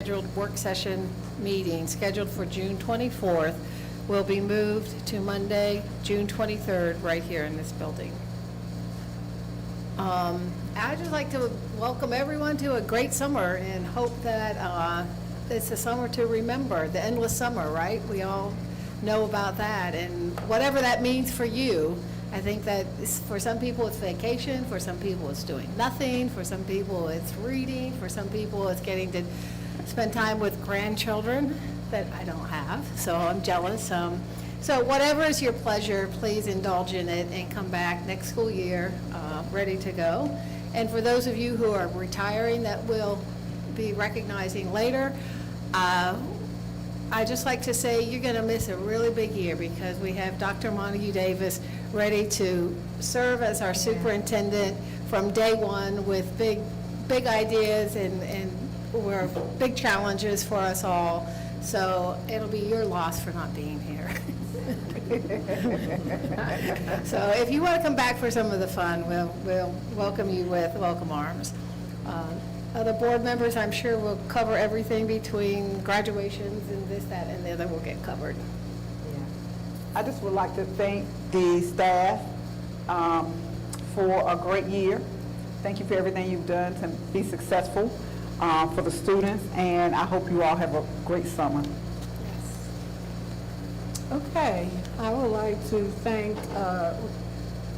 scheduled work session meeting scheduled for June 24th will be moved to Monday, June 23rd, right here in this building. I'd just like to welcome everyone to a great summer and hope that it's a summer to remember, the endless summer, right? We all know about that, and whatever that means for you. I think that for some people it's vacation, for some people it's doing nothing, for some people it's reading, for some people it's getting to spend time with grandchildren that I don't have, so I'm jealous. So whatever is your pleasure, please indulge in it and come back next school year ready to go. And for those of you who are retiring that we'll be recognizing later, I just like to say you're going to miss a really big year because we have Dr. Montague Davis ready to serve as our superintendent from day one with big ideas and we're big challenges for us all. So it'll be your loss for not being here. So if you want to come back for some of the fun, we'll welcome you with welcome arms. Other board members, I'm sure will cover everything between graduations and this, that, and the other will get covered. Yeah. I just would like to thank the staff for a great year. Thank you for everything you've done to be successful for the students, and I hope you all have a great summer. Okay, I would like to thank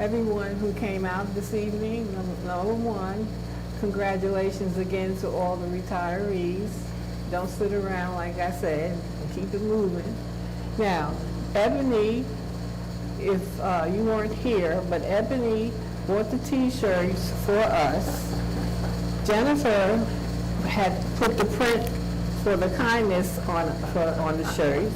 everyone who came out this evening. Number one, congratulations again to all the retirees. Don't sit around, like I said, and keep it moving. Now, Ebony, if you weren't here, but Ebony bought the t-shirts for us. Jennifer had put the print for the kindness on the shirts.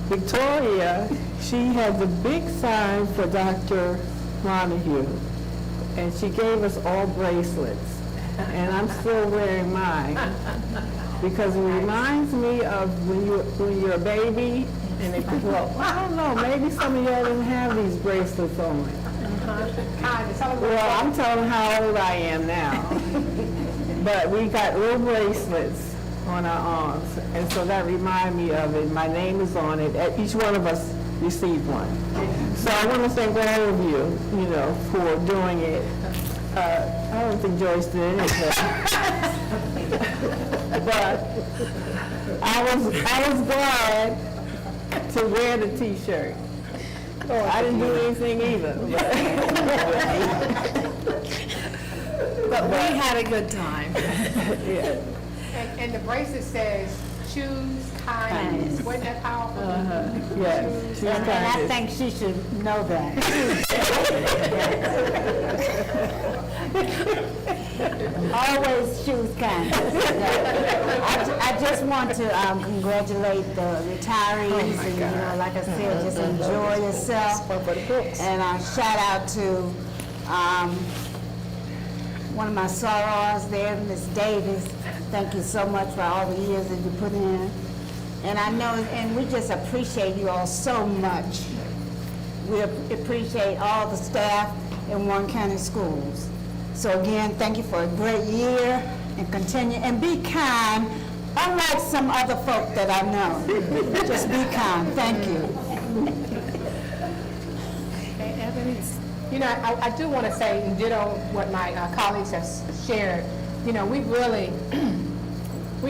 Victoria, she had the big sign for Dr. Montague, and she gave us all bracelets, and I'm still wearing mine because it reminds me of when you're a baby, and they put, well, I don't know, maybe some of y'all didn't have these bracelets on. Well, I'm telling how old I am now, but we got little bracelets on our arms, and so that reminded me of it. My name is on it. Each one of us received one. So I want to thank all of you, for doing it. I don't think Joyce did anything, but I was glad to wear the t-shirt. I didn't do anything either. But we had a good time. Yeah. And the bracelet says, choose kindness. Wasn't that powerful? Yes. And I think she should know that. Always choose kindness. I just want to congratulate the retirees, and like I said, just enjoy yourself. And shout out to one of my sorors there, Miss Davis. Thank you so much for all the years that you put in. And I know, and we just appreciate you all so much. We appreciate all the staff in Warren County Schools. So again, thank you for a great year, and continue, and be kind, unlike some other folk that I know. Just be kind. Thank you. Hey, Ebony, I do want to say, and ditto what my colleagues have shared, we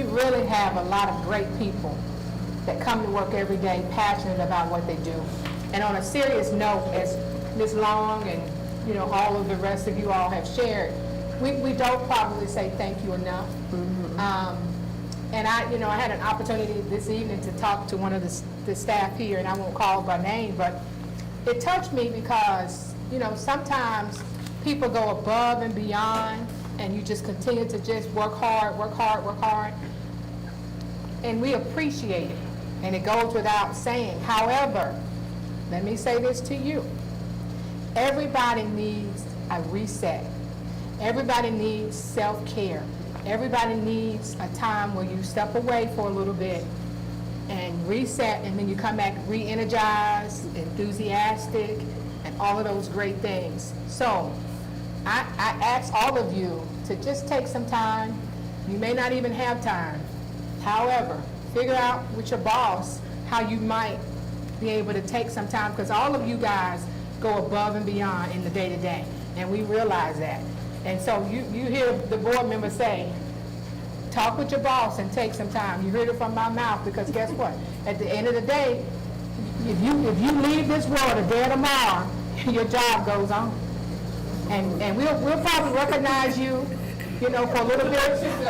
really have a lot of great people that come to work every day passionate about what they do. And on a serious note, as Ms. Long and all of the rest of you all have shared, we don't probably say thank you enough. And I had an opportunity this evening to talk to one of the staff here, and I won't call by name, but it touched me because sometimes people go above and beyond, and you just continue to just work hard, work hard, work hard. And we appreciate it, and it goes without saying. However, let me say this to you. Everybody needs a reset. Everybody needs self-care. Everybody needs a time where you step away for a little bit and reset, and then you come back re-energized, enthusiastic, and all of those great things. So I ask all of you to just take some time, You may not even have time. However, figure out with your boss how you might be able to take some time, because all of you guys go above and beyond in the day-to-day, and we realize that. And so you hear the board members say, talk with your boss and take some time. You heard it from my mouth, because guess what? At the end of the day, if you leave this world a day tomorrow, your job goes on. And we'll probably recognize you, for a little bit.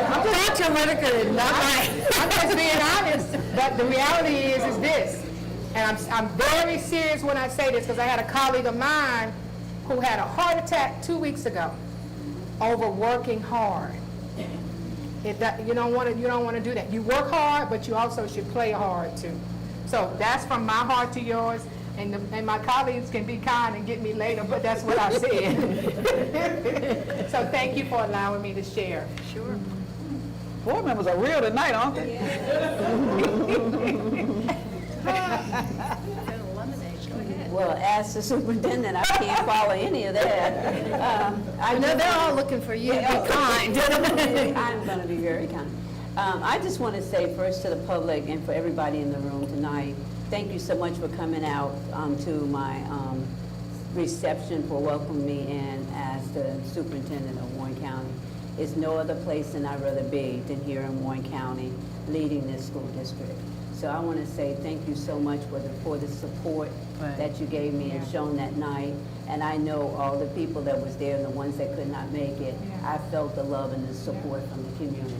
I'm just being honest, but the reality is this. And I'm very serious when I say this, because I had a colleague of mine who had a heart attack 2 weeks ago over working hard. You don't want to do that. You work hard, but you also should play hard too. So that's from my heart to yours. And my colleagues can be kind and get me later, but that's what I said. So thank you for allowing me to share. Sure. Board members are real tonight, aren't they? Well, as the superintendent, I can't follow any of that. I know they're all looking for you to be kind. I'm going to be very kind. I just want to say first to the public and for everybody in the room tonight, thank you so much for coming out to my reception for welcoming me in as the superintendent of Warren County. It's no other place than I'd rather be than here in Warren County leading this school district. So I want to say thank you so much for the support that you gave me and shown that night. And I know all the people that was there and the ones that could not make it, I felt the love and the support from the community.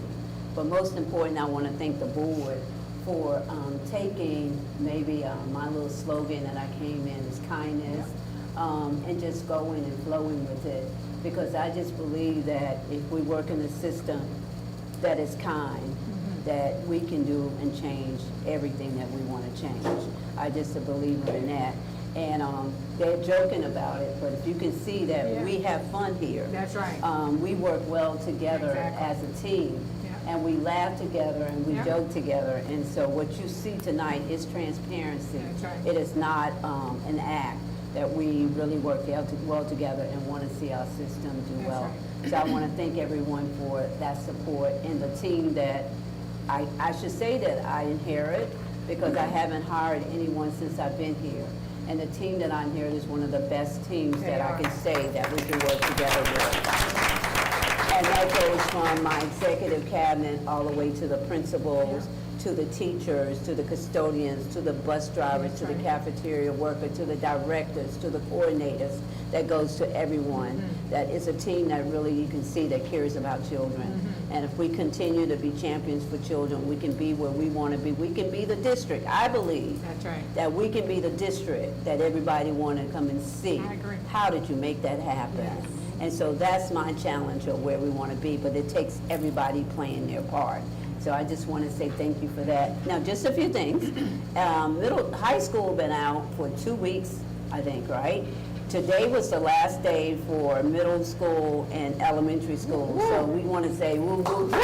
But most important, I want to thank the board for taking maybe my little slogan that I came in is kindness, and just going and flowing with it. Because I just believe that if we work in a system that is kind, that we can do and change everything that we want to change. I just a believer in that. And they're joking about it, but if you can see that we have fun here. That's right. We work well together as a team. And we laugh together and we joke together. And so what you see tonight is transparency. That's right. It is not an act, that we really work well together and want to see our system do well. right. So I want to thank everyone for that support and the team that I should say that I inherit, because I haven't hired anyone since I've been here. And the team that I inherit is one of the best teams that I can say that we can work together with. And that goes from my executive cabinet all the way to the principals, to the teachers, to the custodians, to the bus drivers, to the cafeteria worker, to the directors, to the coordinators. That goes to everyone. That is a team that really you can see that cares about children. And if we continue to be champions for children, we can be where we want to be. We can be the district. I believe That's right. that we can be the district that everybody want to come and see. I agree. How did you make that happen? Yes. And so that's my challenge of where we want to be, but it takes everybody playing their part. So I just want to say thank you for that. Now, just a few things. High school been out for 2 weeks, I think, right? Today was the last day for middle school and elementary school. So we want to say woo woo. And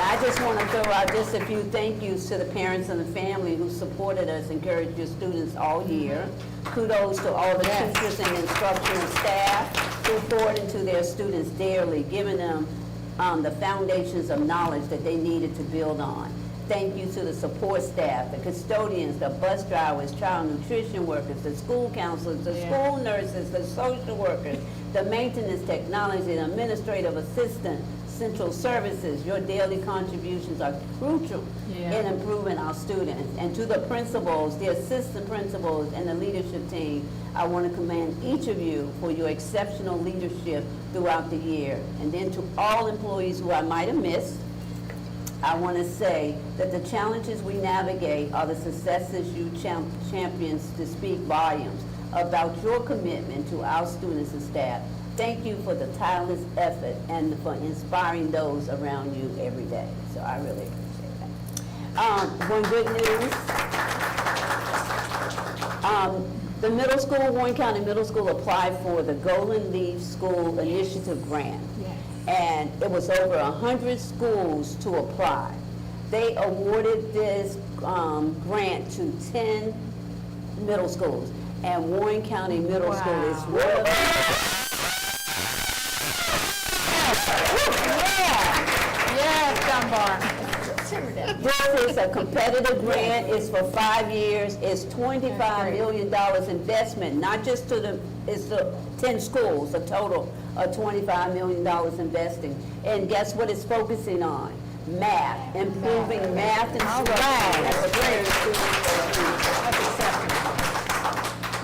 I just want to throw out just a few thank yous to the parents and the family who supported us, encouraged your students all year. Kudos to all the teachers and instructional staff who poured into their students daily, giving them the foundations of knowledge that they needed to build on. Thank you to the support staff, the custodians, the bus drivers, child nutrition workers, the school counselors, the school nurses, the social workers, the maintenance technology, the administrative assistant, central services. Your daily contributions are crucial in improving our students. And to the principals, the assistant principals, and the leadership team, I want to commend each of you for your exceptional leadership throughout the year. And then to all employees who I might have missed, I want to say that the challenges we navigate are the successes you champions to speak volumes about your commitment to our students and staff. Thank you for the tireless effort and for inspiring those around you every day. So I really appreciate that. One good news. The middle school, Warren County Middle School applied for the Golden Leaf School Initiative Grant. And it was over 100 schools to apply. They awarded this grant to 10 middle schools. And Warren County Middle School is one of them. Dunbar. This is a competitive grant, it's for 5 years, it's $25 million investment, not just it's to 10 schools, a total of $25 million investing. And guess what it's focusing on? Math, improving math instruction. and preparing students for the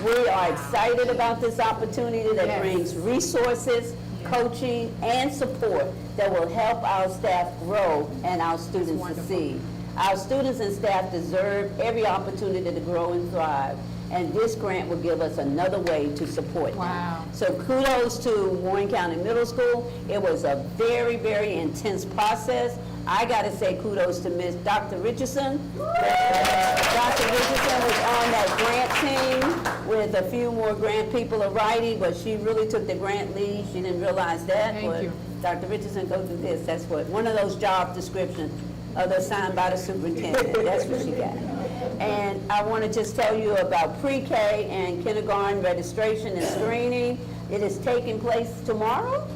future. We are excited about this opportunity that brings resources, coaching, and support that will help our staff grow and our students succeed. Our students and staff deserve every opportunity to grow and thrive, and this grant will give us another way to support them. Wow. So kudos to Warren County Middle School. It was a very, very intense process. I got to say kudos to Ms. Dr. Richardson. Dr. Richardson was on that grant team with a few more grant people are writing, but she really took the grant lead. She didn't realize that. Thank but you. Dr. Richardson, go do this. That's what, one of those job descriptions, assigned by the superintendent. That's what she got. And I want to just tell you about pre-K and kindergarten registration and screening. It is taking place tomorrow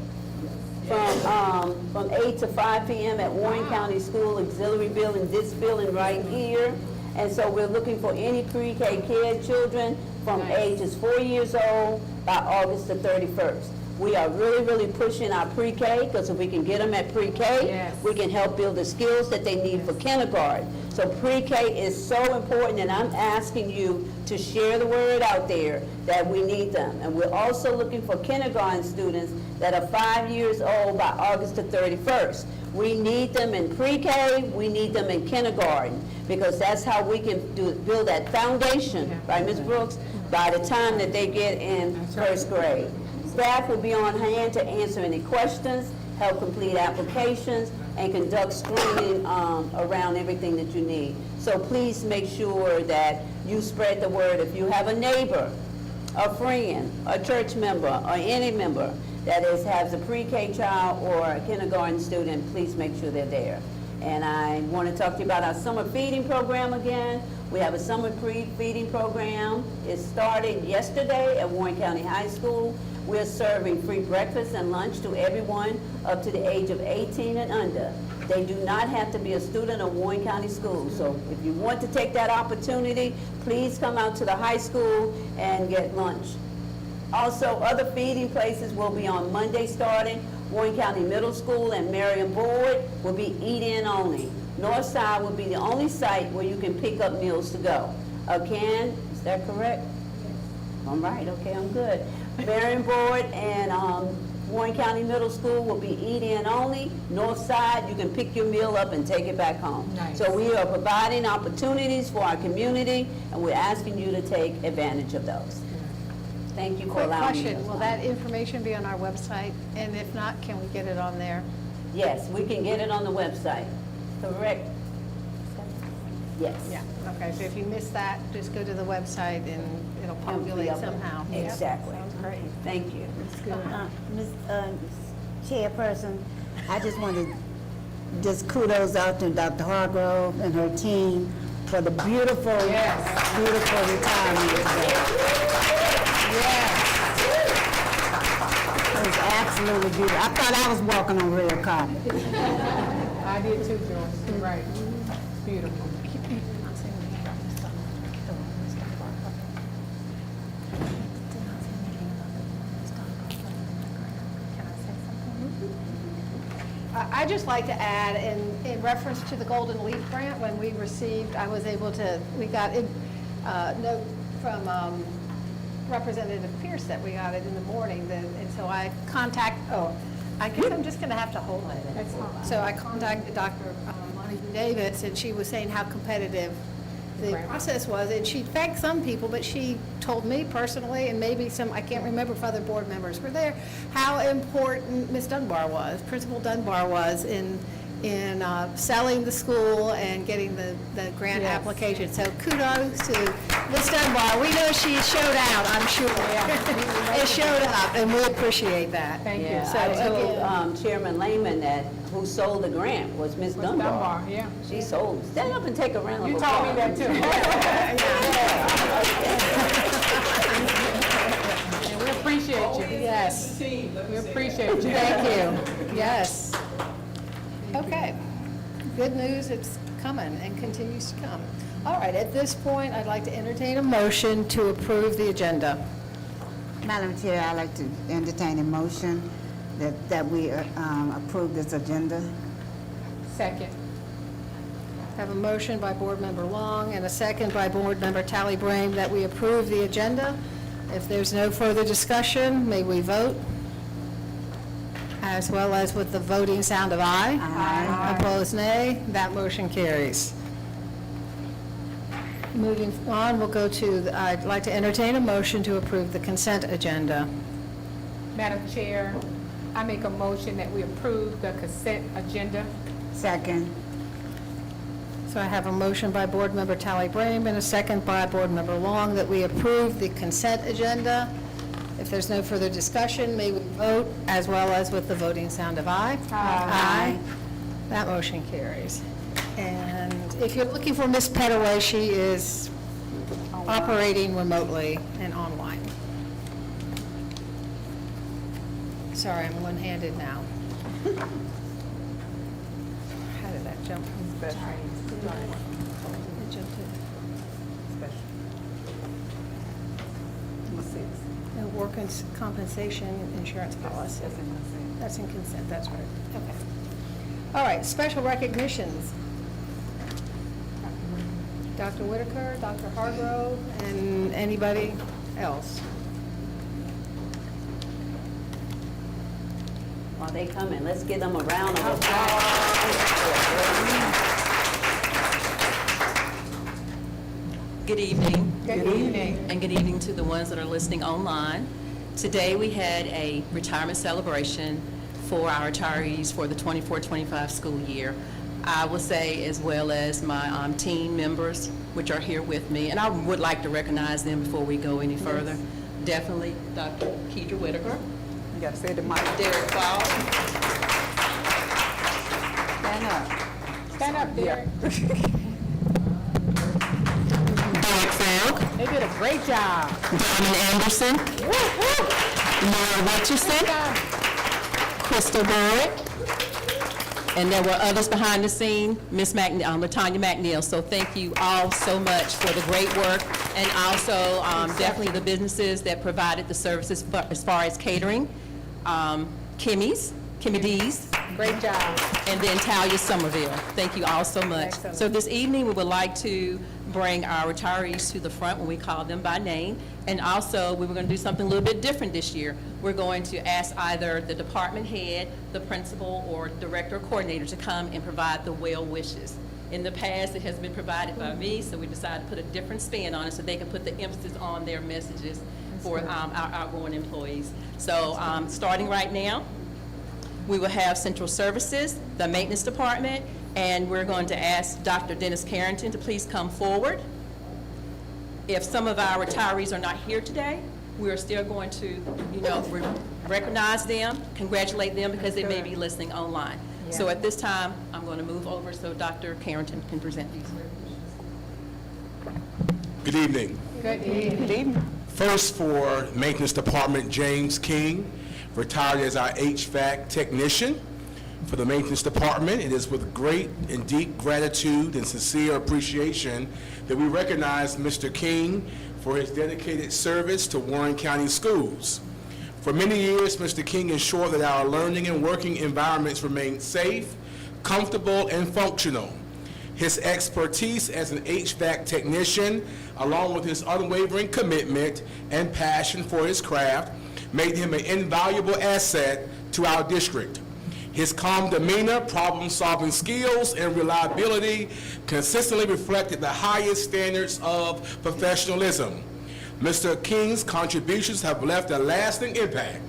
from 8 to 5 p.m. at Warren County School Auxiliary Building, this building right here. And so we're looking for any pre-K children from ages 4 years old by August the 31st. We are really, really pushing our pre-K, because if we can get them at pre-K, we can help build the skills that they need for kindergarten. So pre-K is so important, and I'm asking you to share the word out there that we need them. And we're also looking for kindergarten students that are 5 years old by August the 31st. We need them in pre-K, we need them in kindergarten, because that's how we can build that foundation, right, Ms. Brooks, by the time that they get in first grade. Staff will be on hand to answer any questions, help complete applications, and conduct screening around everything that you need. So please make sure that you spread the word. If you have a neighbor, a friend, a church member, or any member that has a pre-K child or a kindergarten student, please make sure they're there. And I want to talk to you about our summer feeding program again. We have a summer feeding program. It started yesterday at Warren County High School. We're serving free breakfast and lunch to everyone up to the age of 18 and under. They do not have to be a student of Warren County Schools. So if you want to take that opportunity, please come out to the high school and get lunch. Also, other feeding places will be on Monday starting. Warren County Middle School and Marion Board will be eat-in only. Northside will be the only site where you can pick up meals to go. Again, is that correct? All right, okay, I'm good. Marion Board and Warren County Middle School will be eat-in only. North Side, you can pick your meal up and take it back home. Nice. So we are providing opportunities for our community, and we're asking you to take advantage of those. Thank you for Quick allowing me. question, will that information be on our website? And if not, can we get it on there? Yes, we can get it on the website. Correct? Yes. Yeah, okay, so if you missed that, just go to the website and it'll It'll be populate up there. somehow. Yep, Exactly. Sounds great. Thank you. Ms. Chairperson, I just want to just kudos out to Dr. Hargrove and her team for the beautiful, beautiful retirement today. It was absolutely beautiful. I thought I was walking on red carpet. I did too, Joyce. You're right. It's beautiful. I'd just like to add, in reference to the Golden Leaf Grant, when we received, I was able to, we got a note from Representative Pierce that we got it in the morning, and so I I guess I'm just going to have to hold it. So I contacted Dr. Monica Davis, and she was saying how competitive the process was, and she thanked some people, but she told me personally, and maybe some, I can't remember if other board members were there, how important Ms. Dunbar was, Principal Dunbar was in selling the school and getting the grant application. So kudos to Ms. Dunbar. We know she showed out, I'm sure. It showed up, and we appreciate that. Thank you. Yeah, So, I again- told Chairman Lehman that who sold the grant was Ms. Dunbar. Dunbar, yeah. She sold. Stand up and take a round of You applause. told me that too. And we appreciate you. Yes. We appreciate you. Thank you. Yes. Okay. good news, it's coming and continues to come. All right, at this point, I'd like to entertain a motion to approve the agenda. Madam Chair, I'd like to entertain a motion that we approve this agenda. Second. Have a motion by Board Member Long and a second by Board Member Tally Brame that we approve the agenda. If there's no further discussion, may we vote? As well as with the voting sound of aye. Aye. Opposed, nay. That motion carries. Moving on, we'll go to, I'd like to entertain a motion to approve the consent agenda. Madam Chair, I make a motion that we approve the consent agenda. Second. So I have a motion by Board Member Tally Brame and a second by Board Member Long that we approve the consent agenda. If there's no further discussion, may we vote as well as with the voting sound of aye. Aye. That motion carries. And if you're looking for Ms. Pettaway, she is operating remotely and online. Sorry, I'm one-handed now. How did that jump? It jumped to no workers' compensation insurance policy. That's in consent, that's right. Okay. All right, special recognitions. Dr. Whitaker, Dr. Hargrove, and anybody else? While they come in, let's give them a round of applause. Good evening. Good evening. And good evening to the ones that are listening online. Today, we had a retirement celebration for our retirees for the 24-25 school year. I will say, as well as my team members, which are here with me, and I would like to recognize them before we go any further. Definitely Dr. Kedra Whitaker, You gotta say the mic. Derek Fall, Stand up. Stand up, Derek. Derek Falk, They did a great job. Diamond Anderson, Laura Richardson, Crystal Burrick, and there were others behind the scene, Miss LaTanya McNeil. So thank you all so much for the great work, and also definitely the businesses that provided the services as far as catering, Kimmy D's, Great job. and then Talia Somerville. Thank you all so much. Excellent. So this evening, we would like to bring our retirees to the front when we call them by name. And also, we were going to do something a little bit different this year. We're going to ask either the department head, the principal, or director or coordinator to come and provide the well wishes. In the past, it has been provided by me, so we decided to put a different spin on it so they can put the emphasis on their messages for our outgoing employees. So starting right now, we will have central services, the maintenance department, and we're going to ask Dr. Dennis Carrington to please come forward. If some of our retirees are not here today, we are still going to, recognize them, congratulate them because they may be listening online. So at this time, I'm going to move over so Dr. Carrington can present these. Good evening. Good evening. Good evening. First, for Maintenance Department, James King, retired as our HVAC technician. For the Maintenance Department, it is with great and deep gratitude and sincere appreciation that we recognize Mr. King for his dedicated service to Warren County Schools. For many years, Mr. King ensured that our learning and working environments remain safe, comfortable, and functional. His expertise as an HVAC technician, along with his unwavering commitment and passion for his craft, made him an invaluable asset to our district. His calm demeanor, problem-solving skills, and reliability consistently reflected the highest standards of professionalism. Mr. King's contributions have left a lasting impact,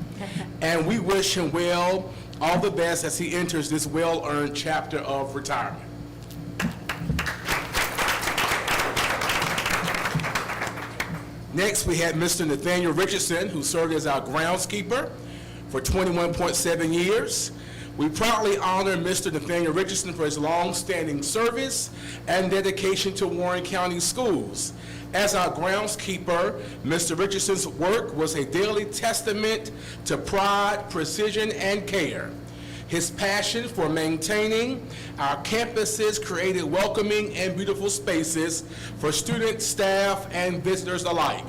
and we wish him well, all the best as he enters this well-earned chapter of retirement. Next, we had Mr. Nathaniel Richardson, who served as our groundskeeper for 21.7 years. We proudly honor Mr. Nathaniel Richardson for his long-standing service and dedication to Warren County Schools. As our groundskeeper, Mr. Richardson's work was a daily testament to pride, precision, and care. His passion for maintaining our campuses created welcoming and beautiful spaces for students, staff, and visitors alike.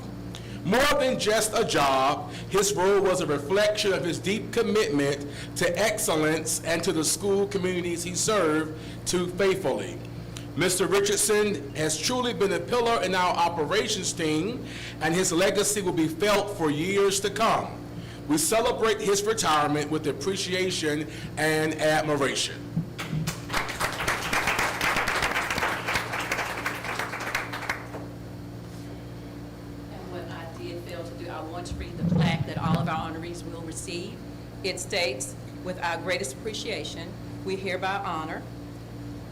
More than just a job, his role was a reflection of his deep commitment to excellence and to the school communities he served to faithfully. Mr. Richardson has truly been a pillar in our operations team, and his legacy will be felt for years to come. We celebrate his retirement with appreciation and admiration. And what I did fail to do, I want to read the plaque that all of our honorees will receive. It states, "With our greatest appreciation, we hereby honor,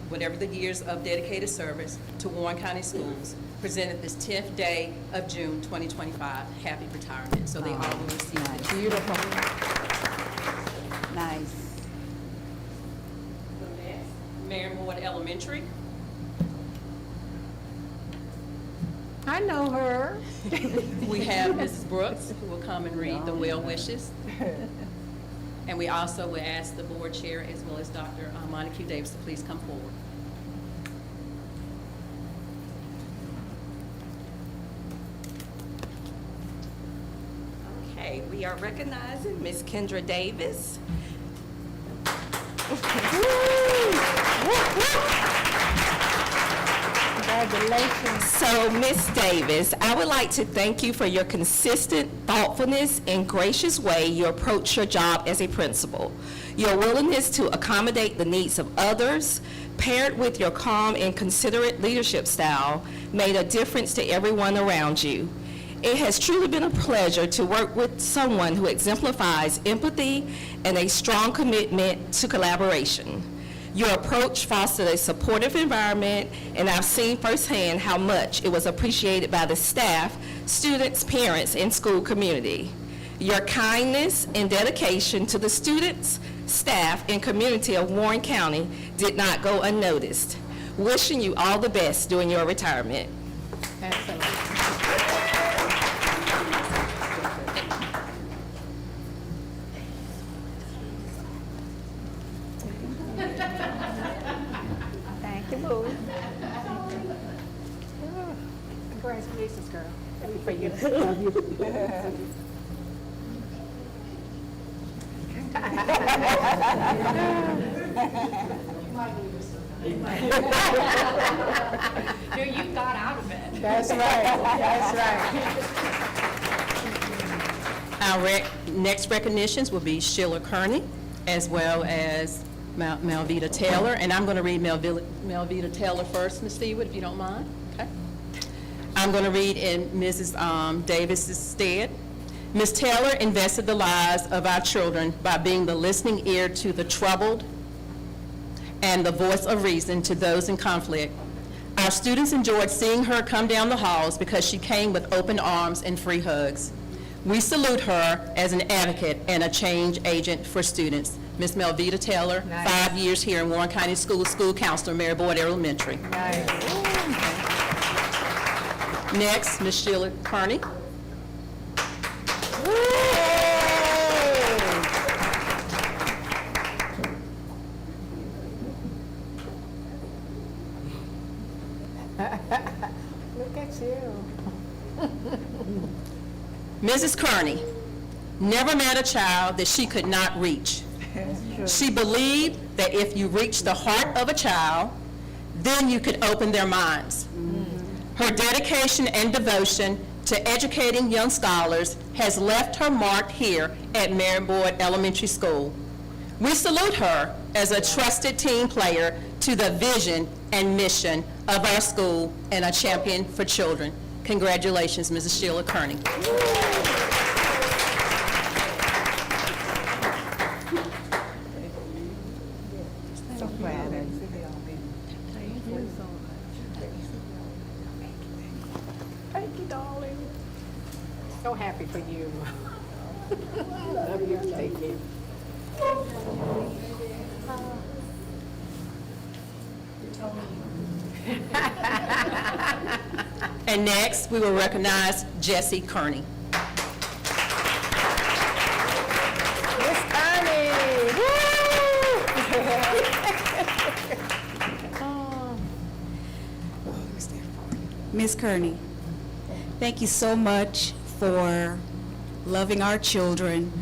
whatever the years of dedicated service to Warren County Schools, presented this 10th day of June 2025. Happy retirement." So they all will receive it. Beautiful. Nice. Marion Ward Elementary. I know her. We have Mrs. Brooks, who will come and read the well wishes. And we also will ask the board chair, as well as Dr. Monica Davis, to please come forward. Okay, we are recognizing Miss Kendra Davis. Congratulations. So, Miss Davis, I would like to thank you for your consistent thoughtfulness and gracious way you approach your job as a principal. Your willingness to accommodate the needs of others, paired with your calm and considerate leadership style, made a difference to everyone around you. It has truly been a pleasure to work with someone who exemplifies empathy and a strong commitment to collaboration. Your approach fostered a supportive environment, and I've seen firsthand how much it was appreciated by the staff, students, parents, and school community. Your kindness and dedication to the students, staff, and community of Warren County did not go unnoticed. Wishing you all the best during your retirement. Excellent. Thank you, boo. Congratulations, girl. Happy for you. You got out of it. That's right, that's right. Our next recognitions will be Sheila Kearney, as well as Melvita Taylor. And I'm going to read Melvita Taylor first, Ms. Stewart, if you don't mind. Okay. I'm going to read in Mrs. Davis's stead. Ms. Taylor invested the lives of our children by being the listening ear to the troubled and the voice of reason to those in conflict. Our students enjoyed seeing her come down the halls because she came with open arms and free hugs. We salute her as an advocate and a change agent for students. Ms. Melvita Taylor, Nice. 5 years here in Warren County Schools, school counselor, Mary Boyd Elementary. Nice. Next, Ms. Sheila Kearney. Look at you. Mrs. Kearney never met a child that she could not reach. She believed that if you reached the heart of a child, then you could open their minds. Her dedication and devotion to educating young scholars has left her mark here at Mary Boyd Elementary School. We salute her as a trusted team player to the vision and mission of our school and a champion for children. Congratulations, Mrs. Sheila Kearney. So proud of you. Thank you, darling. So happy for you. Love you. Thank you. And next, we will recognize Jessie Kearney. Miss Connie. Woo! Ms. Kearney, thank you so much for loving our children,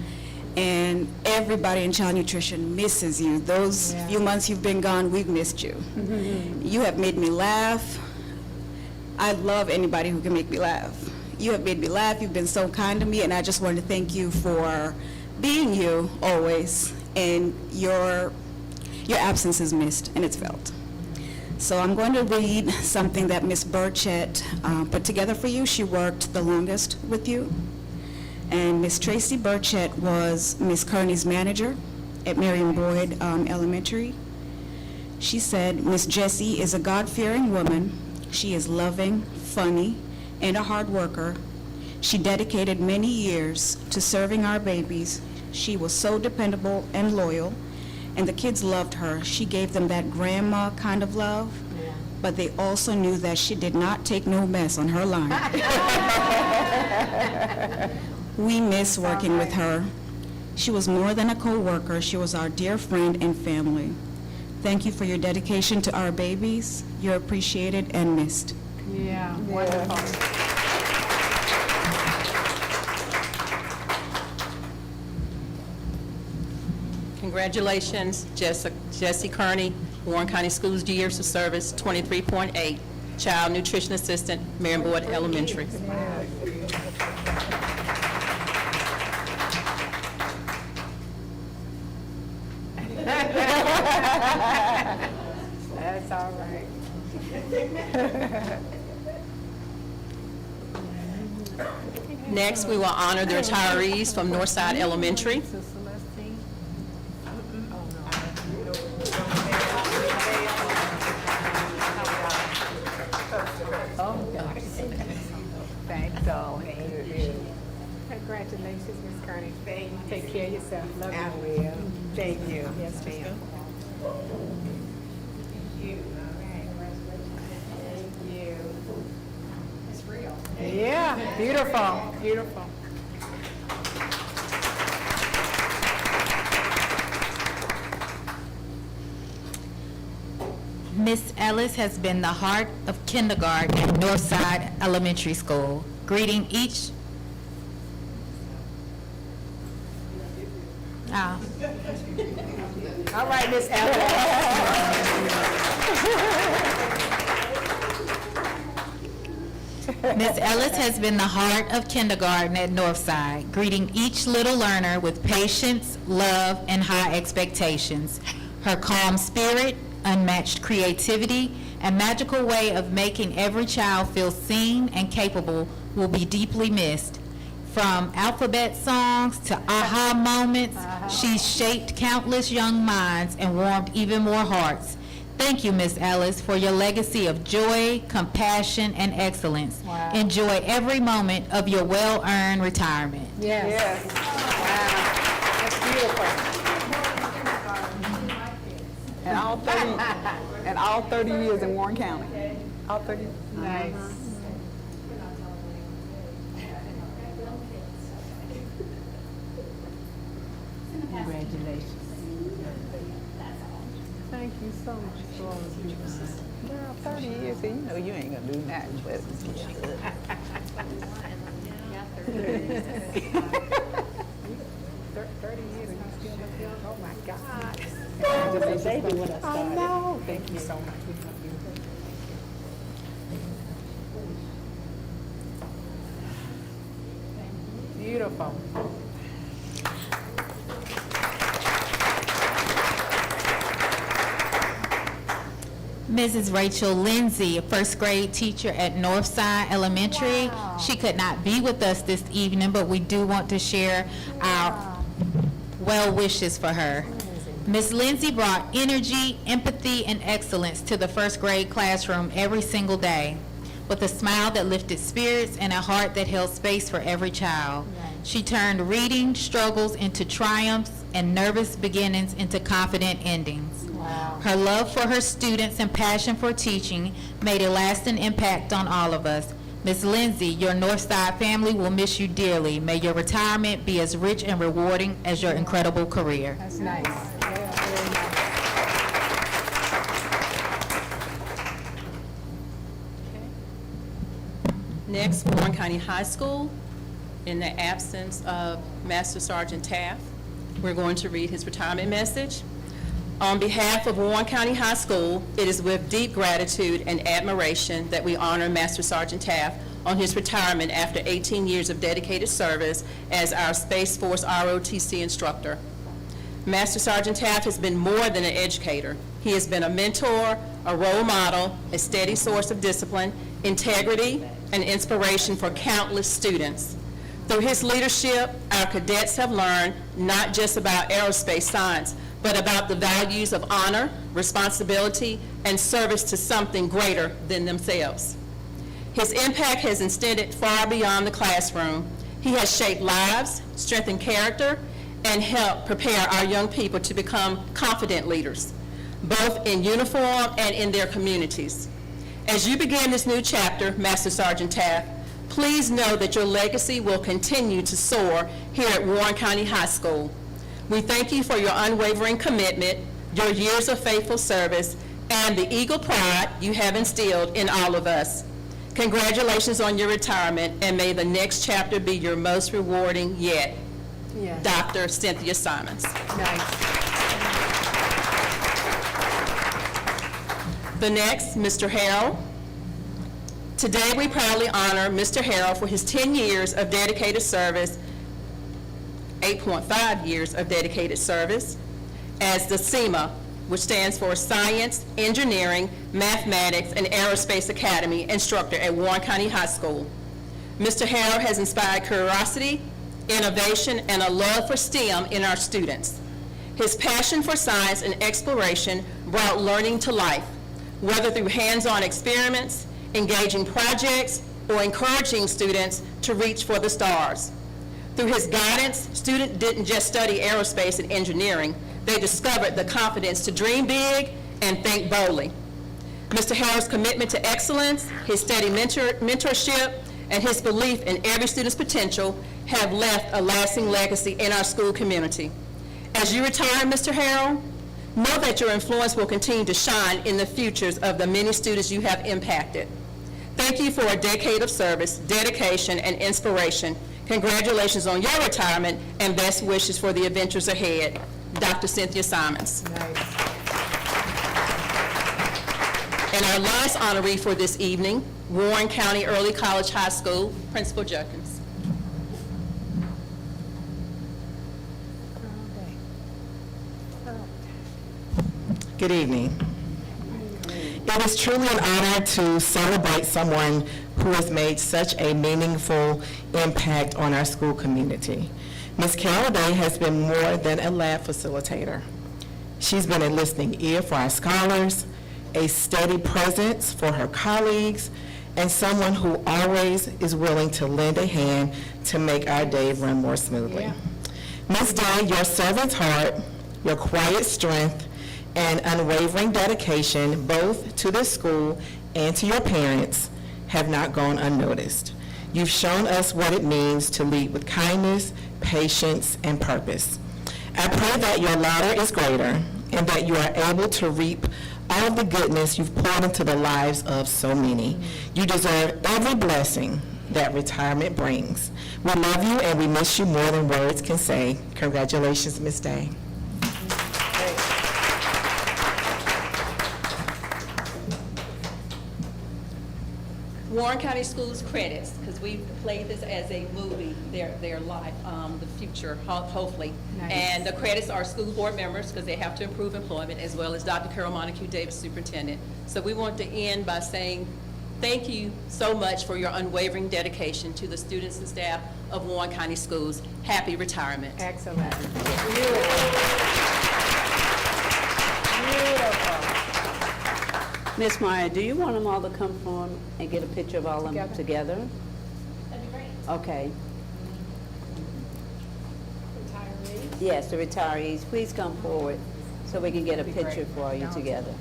and everybody in child nutrition misses you. Those few months you've been gone, we've missed you. You have made me laugh. I love anybody who can make me laugh. You have made me laugh. You've been so kind to me, and I just wanted to thank you for being you always, and your absence is missed, and it's felt. So I'm going to read something that Ms. Burchett put together for you. She worked the longest with you. And Ms. Tracy Burchett was Ms. Kearney's manager at Marion Boyd Elementary. She said, Ms. Jessie is a God-fearing woman. She is loving, funny, and a hard worker. She dedicated many years to serving our babies. She was so dependable and loyal, and the kids loved her. She gave them that grandma kind of love, but they also knew that she did not take no mess on her line. We miss working with her. She was more than a co-worker. She was our dear friend and family. Thank you for your dedication to our babies. You're appreciated and missed. Yeah, wonderful. Congratulations, Jessie Kearney, Warren County Schools Years of Service, 23.8, Child Nutrition Assistant, Marion Boyd Elementary. That's all right. Next, we will honor the retirees from Northside Elementary. Thanks, all. Congratulations, Ms. Kearney. Thank you. Take care of yourself. Love you. I will. Thank you. Yes, ma'am. Yeah, beautiful, beautiful. Miss Ellis has been the heart of kindergarten at Northside Elementary School, greeting each... Ah. All right, Miss Ellis. Miss Ellis has been the heart of kindergarten at Northside, greeting each little learner with patience, love, and high expectations. Her calm spirit, unmatched creativity, and magical way of making every child feel seen and capable will be deeply missed. From alphabet songs to aha moments, she's shaped countless young minds and warmed even more hearts. Thank you, Miss Ellis, for your legacy of joy, compassion, and excellence. Wow. Enjoy every moment of your well-earned retirement. Yes. Wow. That's beautiful. And all 30 years in Warren County. All 30. Nice. Congratulations. Thank you so much for all of you. Girl, 30 years, and you know you ain't gonna do nothing, but you should. 30 years and you still look young. Oh, my God. Just a baby when I I started. know. Thank you so much. We love you. Beautiful. Mrs. Rachel Lindsay, a first grade teacher at Northside Elementary. She could not be with us this evening, but we do want to share our well wishes for her. Ms. Lindsay brought energy, empathy, and excellence to the first grade classroom every single day, with a smile that lifted spirits and a heart that held space for every child. She turned reading struggles into triumphs and nervous beginnings into confident endings. Wow. Her love for her students and passion for teaching made a lasting impact on all of us. Ms. Lindsay, your Northside family will miss you dearly. May your retirement be as rich and rewarding as your incredible career. That's nice. Yeah, very nice. Next, Warren County High School, in the absence of Master Sergeant Taft, we're going to read his retirement message. On behalf of Warren County High School, it is with deep gratitude and admiration that we honor Master Sergeant Taft on his retirement after 18 years of dedicated service as our Space Force ROTC instructor. Master Sergeant Taft has been more than an educator. He has been a mentor, a role model, a steady source of discipline, integrity, and inspiration for countless students. Through his leadership, our cadets have learned not just about aerospace science, but about the values of honor, responsibility, and service to something greater than themselves. His impact has extended far beyond the classroom. He has shaped lives, strengthened character, and helped prepare our young people to become confident leaders, both in uniform and in their communities. As you begin this new chapter, Master Sergeant Taft, please know that your legacy will continue to soar here at Warren County High School. We thank you for your unwavering commitment, your years of faithful service, and the eagle pride you have instilled in all of us. Congratulations on your retirement, and may the next chapter be your most rewarding yet. Yes. Dr. Cynthia Simons. Nice. The next, Mr. Harrell. Today, we proudly honor Mr. Harrell for his 10 years of dedicated service, 8.5 years of dedicated service, as the SEMA, which stands for Science, Engineering, Mathematics, and Aerospace Academy instructor at Warren County High School. Mr. Harrell has inspired curiosity, innovation, and a love for STEM in our students. His passion for science and exploration brought learning to life, whether through hands-on experiments, engaging projects, or encouraging students to reach for the stars. Through his guidance, students didn't just study aerospace and engineering, they discovered the confidence to dream big and think boldly. Mr. Harrell's commitment to excellence, his steady mentorship, and his belief in every student's potential have left a lasting legacy in our school community. As you retire, Mr. Harrell, know that your influence will continue to shine in the futures of the many students you have impacted. Thank you for a decade of service, dedication, and inspiration. Congratulations on your retirement, and best wishes for the adventures ahead. Dr. Cynthia Simons. Nice. And our last honoree for this evening, Warren County Early College High School, Principal Judkins. Good evening. It is truly an honor to celebrate someone who has made such a meaningful impact on our school community. Ms. Carol Day has been more than a lab facilitator. She's been a listening ear for our scholars, a steady presence for her colleagues, and someone who always is willing to lend a hand to make our day run more smoothly. Ms. Day, your servant's heart, your quiet strength, and unwavering dedication both to this school and to your parents have not gone unnoticed. You've shown us what it means to lead with kindness, patience, and purpose. I pray that your latter is greater and that you are able to reap all the goodness you've poured into the lives of so many. You deserve every blessing that retirement brings. We love you and we miss you more than words can say. Congratulations, Ms. Day. Warren County Schools credits, because we played this as a movie, their life, the future, hopefully. Nice. And the credits are school board members, because they have to improve employment, as well as Dr. Carol Montague Davis, superintendent. So we want to end by saying thank you so much for your unwavering dedication to the students and staff of Warren County Schools. Happy retirement. Excellent. Beautiful. Ms. Meyer, do you want them all to come forward and get a picture of all of them together? That'd be great. Okay. Yes, the retirees, please come forward so we can get a picture for you together.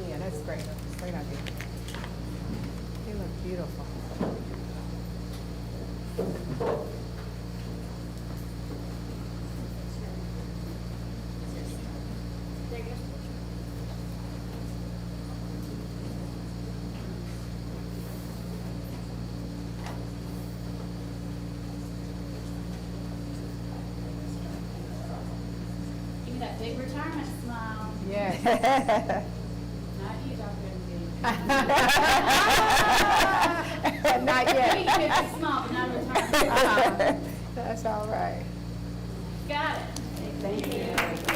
Yeah, that's great. Great idea. They look beautiful. that big retirement smile. Yes. Not you, Dr. Not yet. Big smile, but not retirement. That's all right. Got it. Thank you.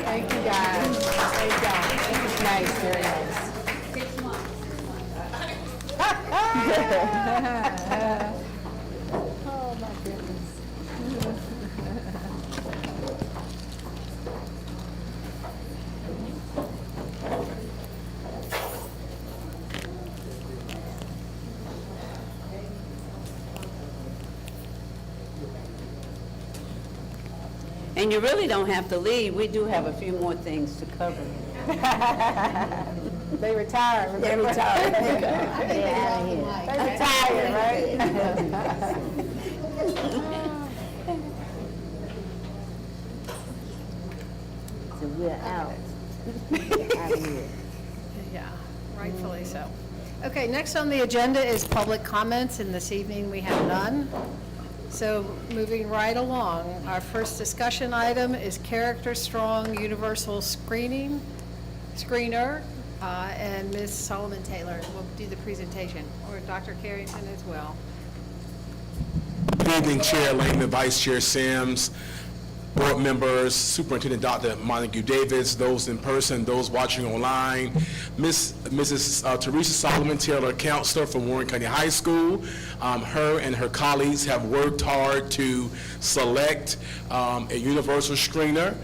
Thank you, guys. Thank y'all. Nice, very nice. 6 months. Oh, my goodness. And you really don't have to leave. We do have a few more things to cover. They retired. They retired. They retired, right? So we're out. Out of here. Yeah, rightfully so. Okay, next on the agenda is public comments, and this evening we have none. So moving right along, our first discussion item is Character Strong Universal Screener, and Ms. Solomon Taylor will do the presentation, or Dr. Carrington as well. Good evening, Chair Lehman, Vice Chair Sims, board members, Superintendent Dr. Montague Davis, those in person, those watching online, Mrs. Teresa Solomon Taylor, counselor from Warren County High School. Her and her colleagues have worked hard to select a universal screener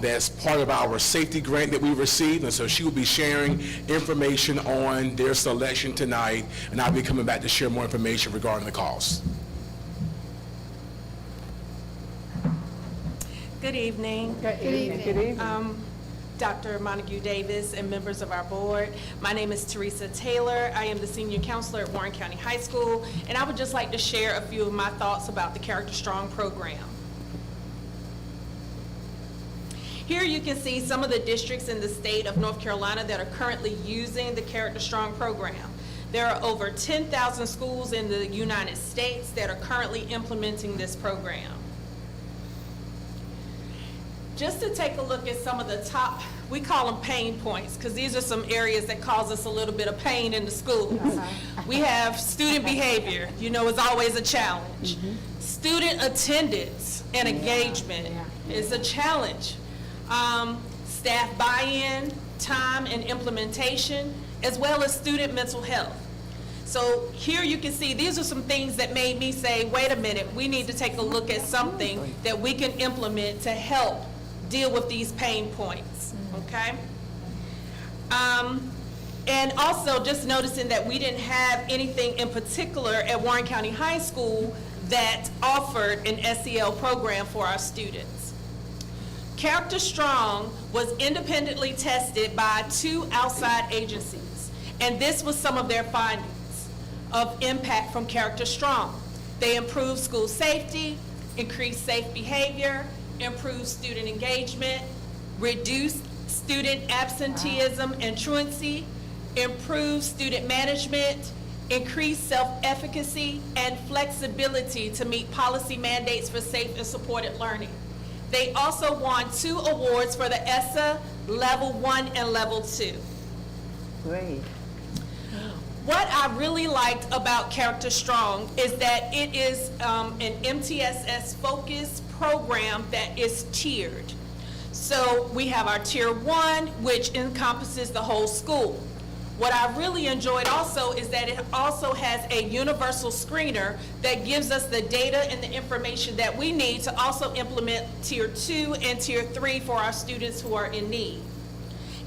that's part of our safety grant that we received, and so she will be sharing information on their selection tonight, and I'll be coming back to share more information regarding the cost. Good evening. Good evening. Good evening. Dr. Montague Davis and members of our board. My name is Teresa Taylor. I am the senior counselor at Warren County High School, and I would just like to share a few of my thoughts about the Character Strong program. Here you can see some of the districts in the state of North Carolina that are currently using the Character Strong program. There are over 10,000 schools in the United States that are currently implementing this program. Just to take a look at some of the top, we call them pain points, because these are some areas that cause us a little bit of pain in the schools. We have student behavior, you know, is always a challenge. Student attendance and engagement is a challenge. Staff buy-in, time and implementation, as well as student mental health. So here you can see, these are some things that made me say, wait a minute, we need to take a look at something that we can implement to help deal with these pain points, okay? And also just noticing that we didn't have anything in particular at Warren County High School that offered an SEL program for our students. Character Strong was independently tested by 2 outside agencies, and this was some of their findings of impact from Character Strong. They improved school safety, increased safe behavior, improved student engagement, reduced student absenteeism and truancy, improved student management, increased self-efficacy, and flexibility to meet policy mandates for safe and supported learning. They also won 2 awards for the ESSA Level 1 and Level 2. Great. What I really liked about Character Strong is that it is an MTSS-focused program that is tiered. So we have our Tier 1, which encompasses the whole school. What I really enjoyed also is that it also has a universal screener that gives us the data and the information that we need to also implement Tier 2 and Tier 3 for our students who are in need.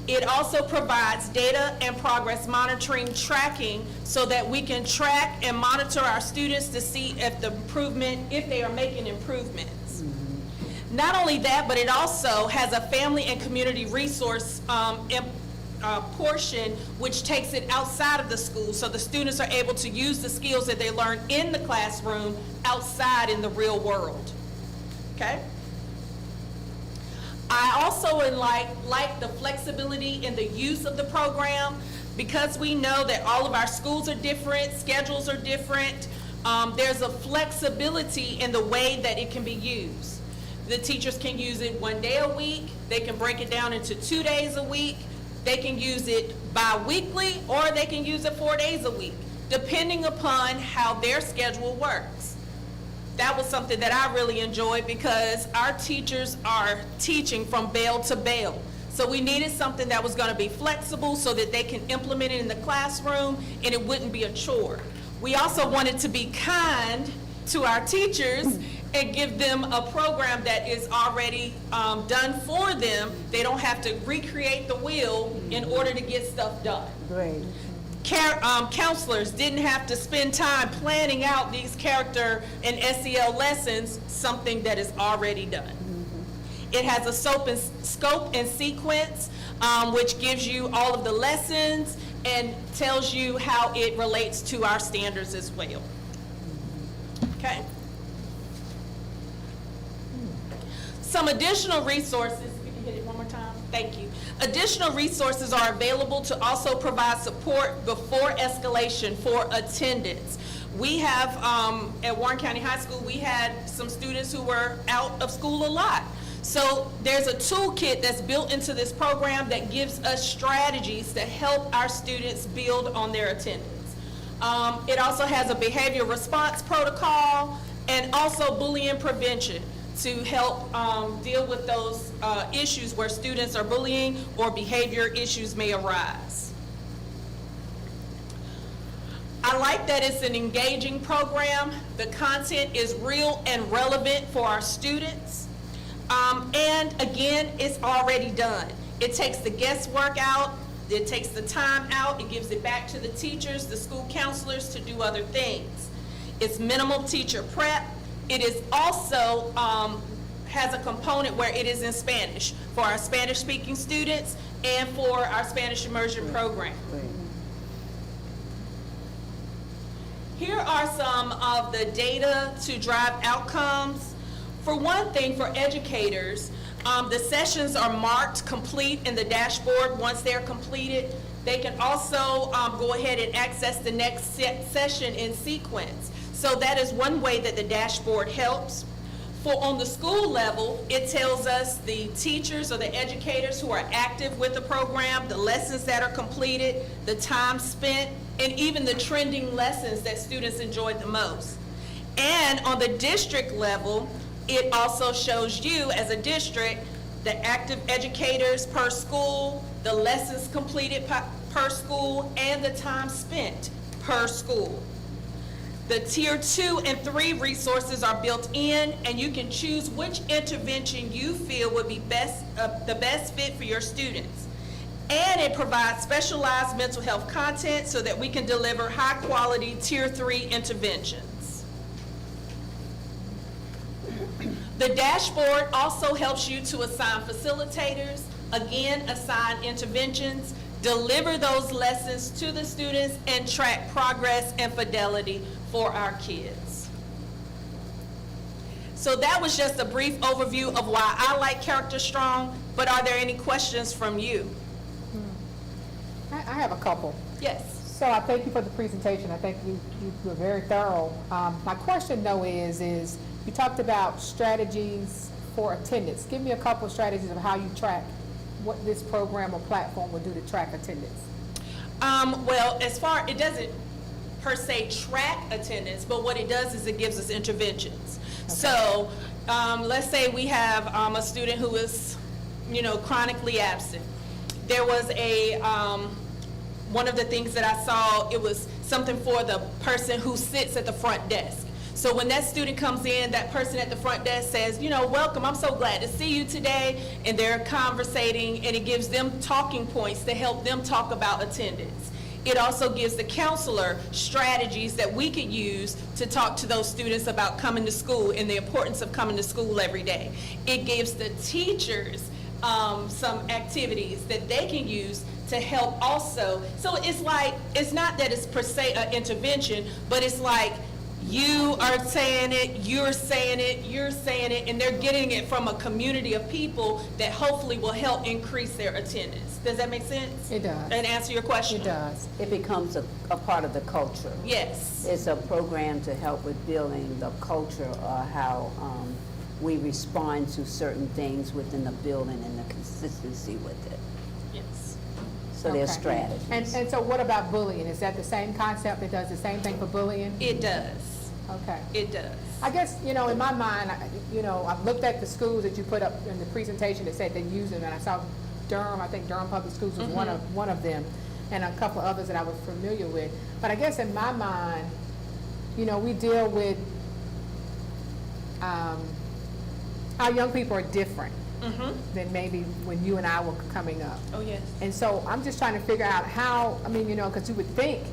It also provides data and progress monitoring tracking so that we can track and monitor our students to see if they are making improvements. Not only that, but it also has a family and community resource portion which takes it outside of the school, so the students are able to use the skills that they learn in the classroom outside in the real world. Okay? I also like the flexibility in the use of the program, because we know that all of our schools are different, schedules are different. There's a flexibility in the way that it can be used. The teachers can use it 1 day a week. They can break it down into 2 days a week. They can use it bi-weekly, or they can use it 4 days a week, depending upon how their schedule works. That was something that I really enjoyed because our teachers are teaching from bell to bell. So we needed something that was going to be flexible so that they can implement it in the classroom and it wouldn't be a chore. We also wanted to be kind to our teachers and give them a program that is already done for them. They don't have to recreate the wheel in order to get stuff done. Great. Counselors didn't have to spend time planning out these character and SEL lessons, something that is already done. It has a scope and sequence, which gives you all of the lessons and tells you how it relates to our standards as well. Okay? Some additional resources, we can hit it one more time, thank you. Additional resources are available to also provide support before escalation for attendance. We have, at Warren County High School, we had some students who were out of school a lot. So there's a toolkit that's built into this program that gives us strategies to help our students build on their attendance. It also has a behavior response protocol and also bullying prevention to help deal with those issues where students are bullying or behavior issues may arise. I like that it's an engaging program. The content is real and relevant for our students. And again, it's already done. It takes the guesswork out, it takes the time out, it gives it back to the teachers, the school counselors to do other things. It's minimal teacher prep. It is also has a component where it is in Spanish for our Spanish-speaking students and for our Spanish immersion program. Here are some of the data to drive outcomes. For one thing, for educators, the sessions are marked complete in the dashboard. Once they're completed, they can also go ahead and access the next session in sequence. So that is one way that the dashboard helps. For on the school level, it tells us the teachers or the educators who are active with the program, the lessons that are completed, the time spent, and even the trending lessons that students enjoyed the most. And on the district level, it also shows you as a district the active educators per school, the lessons completed per school, and the time spent per school. The tier 2 and 3 resources are built in, and you can choose which intervention you feel would be the best fit for your students. And it provides specialized mental health content so that we can deliver high quality tier 3 interventions. The dashboard also helps you to assign facilitators, again, assign interventions, deliver those lessons to the students, and track progress and fidelity for our kids. So that was just a brief overview of why I like Character Strong, but are there any questions from you? I have a couple. Yes. So I thank you for the presentation. I think you were very thorough. My question though is you talked about strategies for attendance. Give me a couple of strategies of how you track what this program or platform will do to track attendance. Well, it doesn't per se track attendance, but what it does is it gives us interventions. Okay. So let's say we have a student who is, chronically absent. There was one of the things that I saw, it was something for the person who sits at the front desk. So when that student comes in, that person at the front desk says, welcome, I'm so glad to see you today, and they're conversating, and it gives them talking points to help them talk about attendance. It also gives the counselor strategies that we could use to talk to those students about coming to school and the importance of coming to school every day. It gives the teachers some activities that they can use to help also. So it's not that it's per se an intervention, but it's like you are saying it, you're saying it, you're saying it, and they're getting it from a community of people that hopefully will help increase their attendance. Does that make sense? It does. And answer your question? It does. It becomes a part of the culture. Yes. It's a program to help with building the culture, how we respond to certain things within the building and the consistency with it. Yes. So there's Okay. strategies. And so what about bullying? Is that the same concept that does the same thing for bullying? It does. Okay. It does. I guess, you know, in my mind, I've looked at the schools that you put up in the presentation that said they use them, and I saw Durham, I think Durham Public Schools was one of them, and a couple of others that I was familiar with. But I guess in my mind, you know, we deal with, our young people are different than maybe when you and I were coming up. Oh, yes. And so I'm just trying to figure out how, I mean, you know, because you would think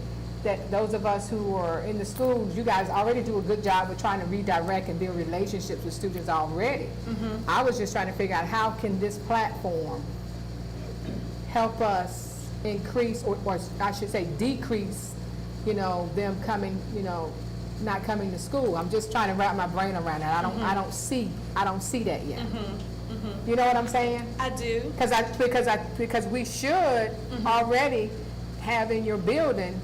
that those of us who are in the schools, you guys already do a good job with trying to redirect and build relationships with students already. I was just trying to figure out how can this platform help us increase, or I should say decrease, you know, them coming, you know, not coming to school. I'm just trying to wrap my brain around that. I don't see that yet. You know what I'm saying? I do. Because we should already have in your building,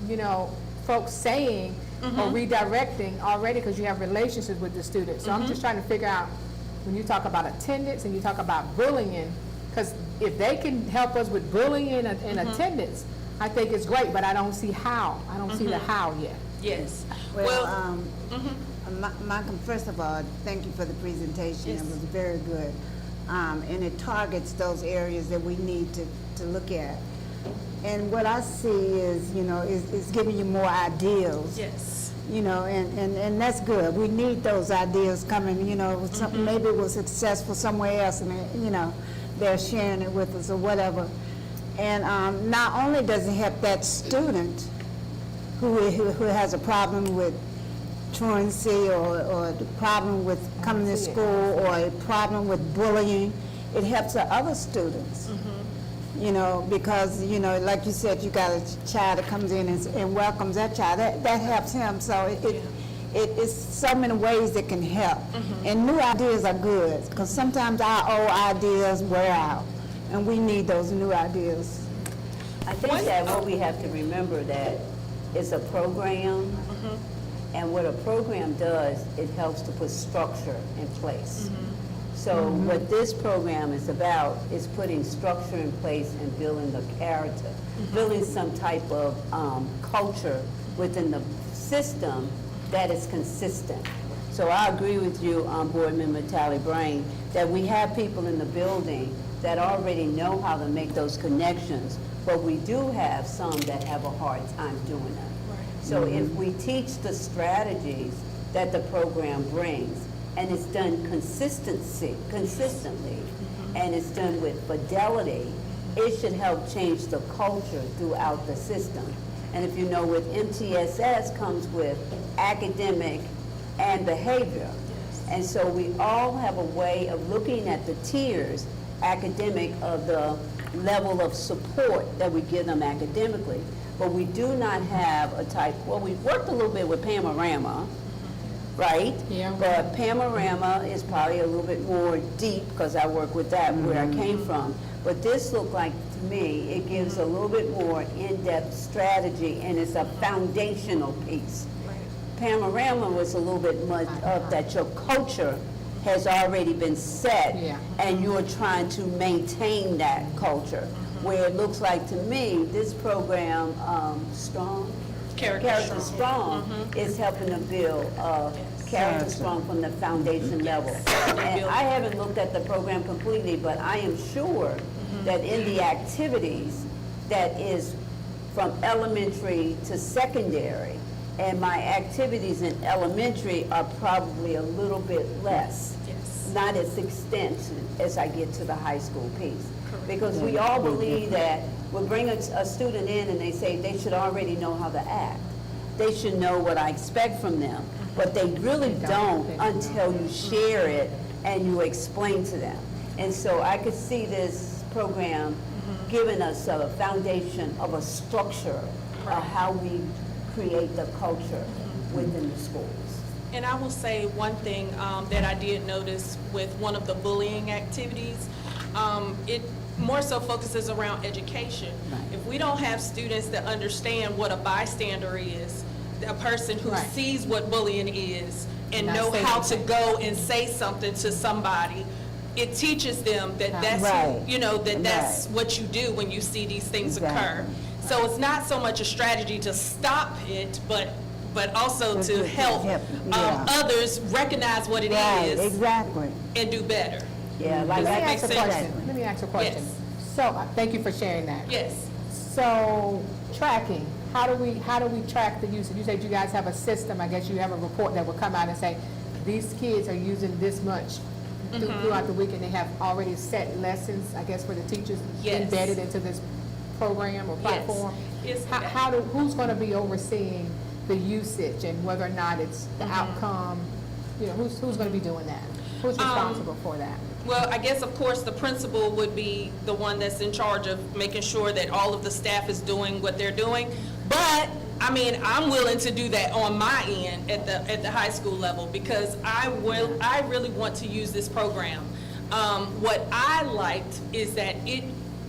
you know, folks saying or redirecting already, because you have relationships with the students. So I'm just trying to figure out, when you talk about attendance and you talk about bullying, because if they can help us with bullying and attendance, I think it's great, but I don't see how. I don't see the how yet. Yes. Well, Malcolm, first of all, thank you for the presentation. Yes. It was very good. And it targets those areas that we need to look at. And what I see is, you know, is giving you more ideas. Yes. You know, and that's good. We need those ideas coming, you know, maybe it was successful somewhere else and, you know, they're sharing it with us or whatever. And not only does it help that student who has a problem with truancy or the problem with coming to school or a problem with bullying, it helps the other students. You know, because, you know, like you said, you got a child that comes in and welcomes that child, that helps him. So it's so many ways that can help. And new ideas are good, because sometimes our old ideas wear out, and we need those new ideas. I think that what we have to remember that it's a program, and what a program does, it helps to put structure in place. So what this program is about is putting structure in place and building the character, building some type of culture within the system that is consistent. So I agree with you, Board Member Tally Brain, that we have people in the building that already know how to make those connections, but we do have some that have a hard time doing that. So if we teach the strategies that the program brings, and it's done consistently, and it's done with fidelity, it should help change the culture throughout the system. And if you know, with MTSS comes with academic and behavior. And so we all have a way of looking at the tiers, academic, of the level of support that we give them academically. But we do not have a type, well, we've worked a little bit with Panorama, right? Yeah. But Panorama is probably a little bit more deep, because I work with that where I came from. But this looked like, to me, it gives a little bit more in-depth strategy, and it's a foundational piece. Panorama was a little bit much of that your culture has already been set, and you're trying to maintain that culture. Where it looks like, to me, this program, Strong, Character Strong, is helping to build Character Strong from the foundation level. And I haven't looked at the program completely, but I am sure that in the activities that is from elementary to secondary, and my activities in elementary are probably a little bit less. Not as extensive as I get to the high school piece. Because we all believe that we'll bring a student in and they say they should already know how to act. They should know what I expect from them. But they really don't until you share it and you explain to them. And so I could see this program giving us a foundation of a structure of how we create the culture within the schools. And I will say one thing that I did notice with one of the bullying activities, it more so focuses around education. If we don't have students that understand what a bystander is, a person who sees what bullying is and Not know say how to anything. go and say something to somebody. It teaches them that that's, Right. you know, that that's Right. what you do when you see these things occur. Exactly. So it's not so much a strategy to stop it, but also to help yeah. others recognize what it Right, is exactly. and do better. Yeah, Does like that that make make sense? sense? Let me ask a question. Yes. So, thank you for sharing that. Yes. So, tracking, how do we track the usage? You said you guys have a system, I guess you have a report that will come out and say, these kids are using this much throughout the week, and they have already set lessons, I guess, for the teachers Yes. embedded into this program or Yes. platform? Yes. Who's gonna be overseeing the usage and whether or not it's the outcome? You know, who's gonna be doing that? Who's responsible for that? Well, I guess, of course, the principal would be the one that's in charge of making sure that all of the staff is doing what they're doing. But, I mean, I'm willing to do that on my end at the high school level, because I really want to use this program. What I liked is that it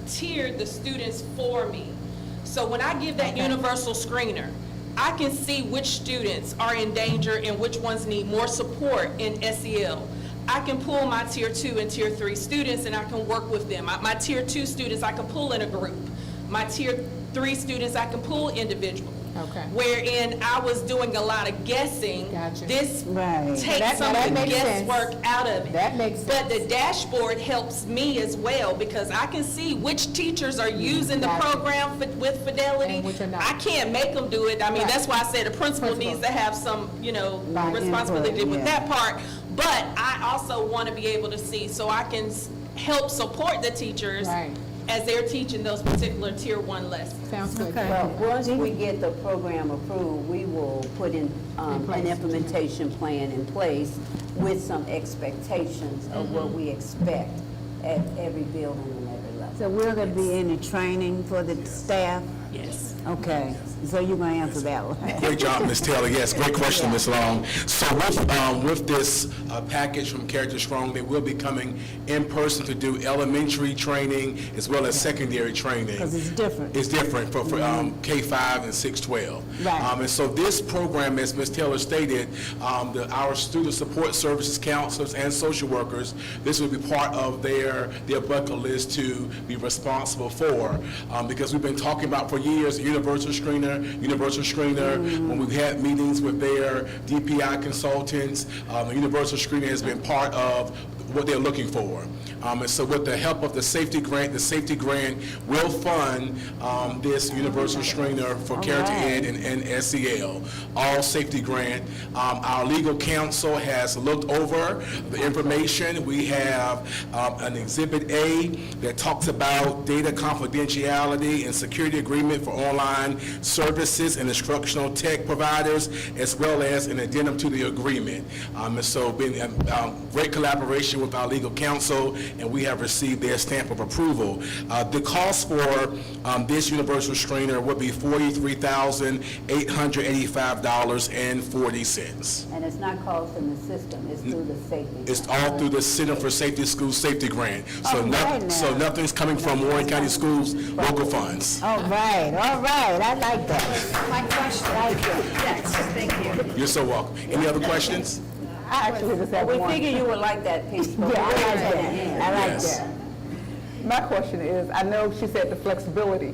tiered the students for me. So when I give that universal screener, I can see which students are in danger and which ones need more support in SEL. I can pull my tier 2 and tier 3 students and I can work with them. My tier 2 students I can pull in a group. My tier 3 students I can pull individually. Okay. Wherein I was doing a lot of guessing. Gotcha. This Right. takes some that of the makes sense. guesswork out of it. That makes But sense. the dashboard helps me as well, because I can see which teachers are using the Gotcha. program with fidelity. And which are not. I can't make them do it. I mean, Right. that's why I said the principal needs to have some, Right, responsibility input, with yeah. that part. But I also want to be able to see, so I can help support the teachers Right. as they're teaching those particular tier 1 lessons. Sounds good. Well, once we get the program approved, we will put in an implementation plan in place with some expectations of what we expect at every building and every level. So we're gonna be in the training for the staff? Yes. Okay, so you're gonna answer that one? Great job, Ms. Taylor. Yes, great question, Ms. Long. So with this package from Character Strong, they will be coming in person to do elementary training as well as secondary training. Because it's different. It's different for K-5 and 6-12. Right. And so this program, as Ms. Taylor stated, our student support services counselors and social workers, this will be part of their bucket list to be responsible for. Because we've been talking about for years, universal screener. When we've had meetings with their DPI consultants, the universal screener has been part of what they're looking for. And so with the help of the safety grant will fund this universal screener for Character Ed and SEL, all safety grant. Our legal counsel has looked over the information. We have an Exhibit A that talks about data confidentiality and security agreement for online services and instructional tech providers, as well as an addendum to the agreement. And so been great collaboration with our legal counsel, and we have received their stamp of approval. The cost for this universal screener would be $43,885.40. And it's not costing the system, it's through the safety. It's all through the Center for Safety School Safety Grant. So so nothing's coming from Warren County Schools local funds. All right, I like that. My question, yes, thank you. You're so welcome. Any other questions? I actually just have We one. figure you would like that piece. Yeah, I like that, I like Yes. that. My question is, I know she said the flexibility.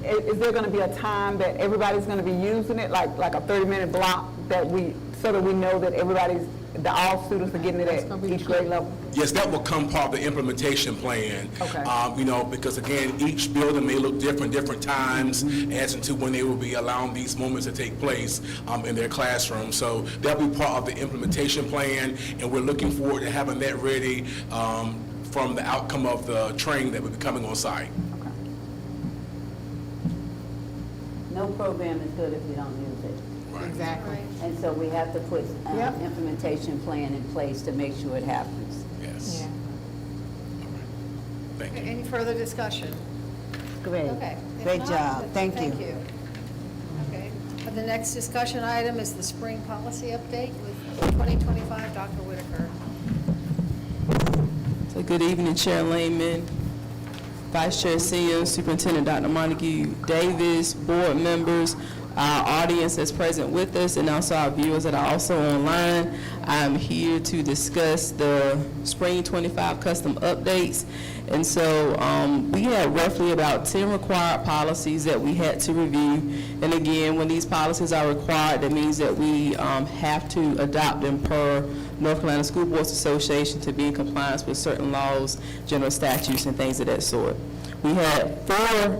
Is there going to be a time that everybody's going to be using it, like a 30-minute block, so that we know that all students are getting it at each grade level? Yes, that will come part of the implementation plan. Okay. Because again, each building may look different times as to when they will be allowing these moments to take place in their classroom. So that'll be part of the implementation plan, and we're looking forward to having that ready from the outcome of the training that will be coming on site. No program is good if you don't use it. Exactly. And so we have to put an Yep. implementation plan in place to make sure it happens. Yes. Yeah. Thank you. Any further discussion? Great, Okay. If great not, job, thank you. Okay. The next discussion item is the spring policy update with 2025, Dr. Whitaker. So good evening, Chair Lehman, Vice Chair Senior, Superintendent Dr. Montague Davis, board members. our audience that's present with us and also our viewers that are also online. I'm here to discuss the Spring 25 custom updates. And so we had roughly about 10 required policies that we had to review. And again, when these policies are required, that means that we have to adopt them per North Carolina School Boards Association to be in compliance with certain laws, general statutes, and things of that sort. We had 4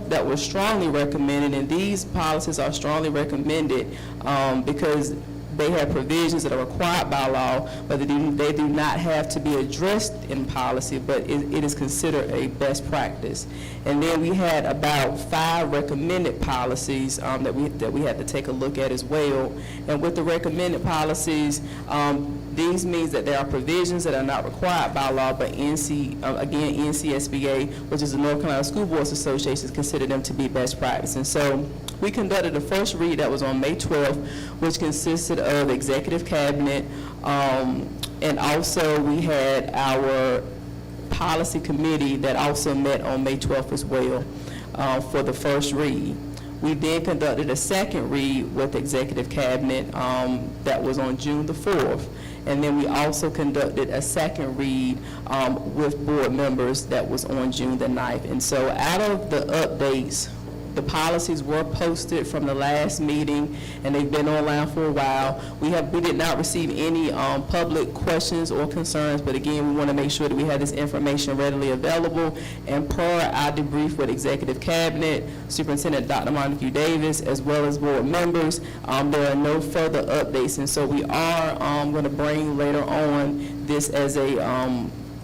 that were strongly recommended, and these policies are strongly recommended because they have provisions that are required by law, but they do not have to be addressed in policy, but it is considered a best practice. And then we had about 5 recommended policies that we had to take a look at as well. And with the recommended policies, these means that there are provisions that are not required by law, but NCSBA, which is the North Carolina School Boards Association, consider them to be best practice. And so we conducted the first read that was on May 12th, which consisted of executive cabinet, and also we had our policy committee that also met on May 12th as well for the first read. We then conducted a second read with executive cabinet that was on June the 4th. And then we also conducted a second read with board members that was on June the 9th. And so out of the updates, the policies were posted from the last meeting, and they've been online for a while. We did not receive any public questions or concerns, but again, we want to make sure that we have this information readily available. And per our debrief with Executive Cabinet, Superintendent Dr. Montague Davis, as well as board members, there are no further updates. And so we are going to bring later on this as a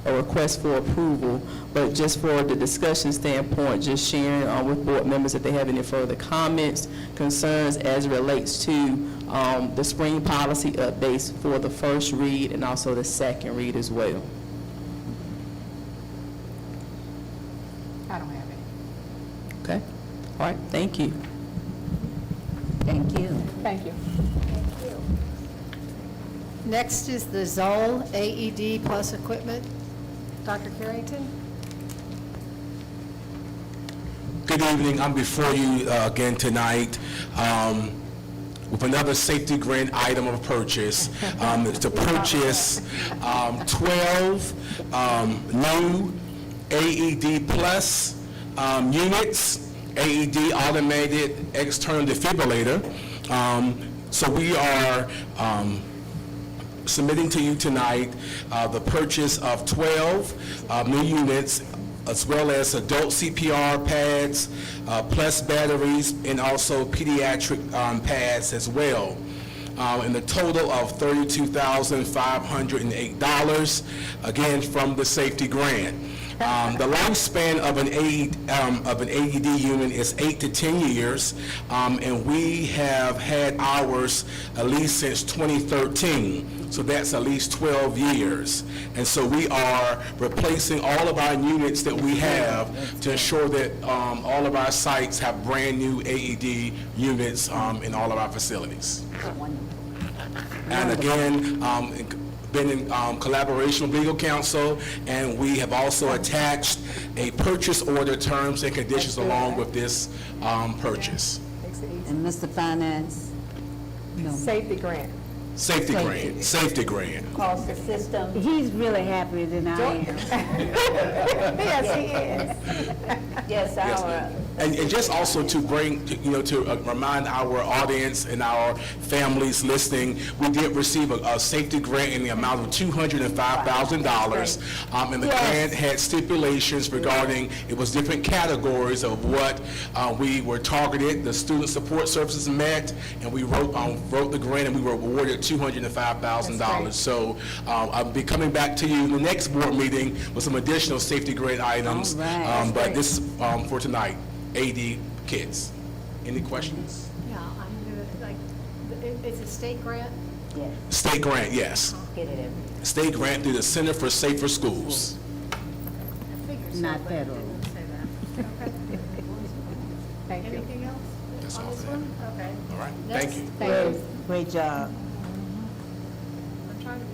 request for approval, but just for the discussion standpoint, just sharing with board members if they have any further comments, concerns as it relates to the spring policy updates for the first read and also the second read as well. I don't have any. Okay? All right, thank you. Thank you. Thank you. Next is the Zoll AED Plus equipment. Dr. Carrington? Good evening. I'm before you again tonight with another safety grant item of purchase. It's to purchase 12 new AED Plus units, AED automated external defibrillator. So we are submitting to you tonight the purchase of 12 new units, as well as adult CPR pads, plus batteries, and also pediatric pads as well. In the total of $32,508, again, from the safety grant. The lifespan of an AED unit is 8 to 10 years, and we have had ours at least since 2013. So that's at least 12 years. And so we are replacing all of our units that we have to ensure that all of our sites have brand-new AED units in all of our facilities. And again, been in collaboration with legal counsel, and we have also attached a purchase order terms and conditions along with this purchase. And Mr. Finance? Safety grant. Safety grant, safety grant. Cost the system. He's really happier than I am. Yes, he is. Yes, our And just also to bring, to remind our audience and our families listening, we did receive a safety grant in the amount of $205,000. And the grant had stipulations regarding, it was different categories of what we were targeted. The student support services met, and we wrote the grant, and we were awarded $205,000. So I'll be coming back to you in the next board meeting with some additional safety grant items. All right. But this is for tonight. AD kids. Any questions? Yeah, I'm good. Like, it's a state grant? yes, State grant, yes. get it every. State grant through the Center for Safer Schools. I figured so, Not but it federal. didn't say that. Okay. Thank you. Anything else That's all on this for that. one? Okay. All right, Next. thank you. Thank you. Great job. I'm trying to be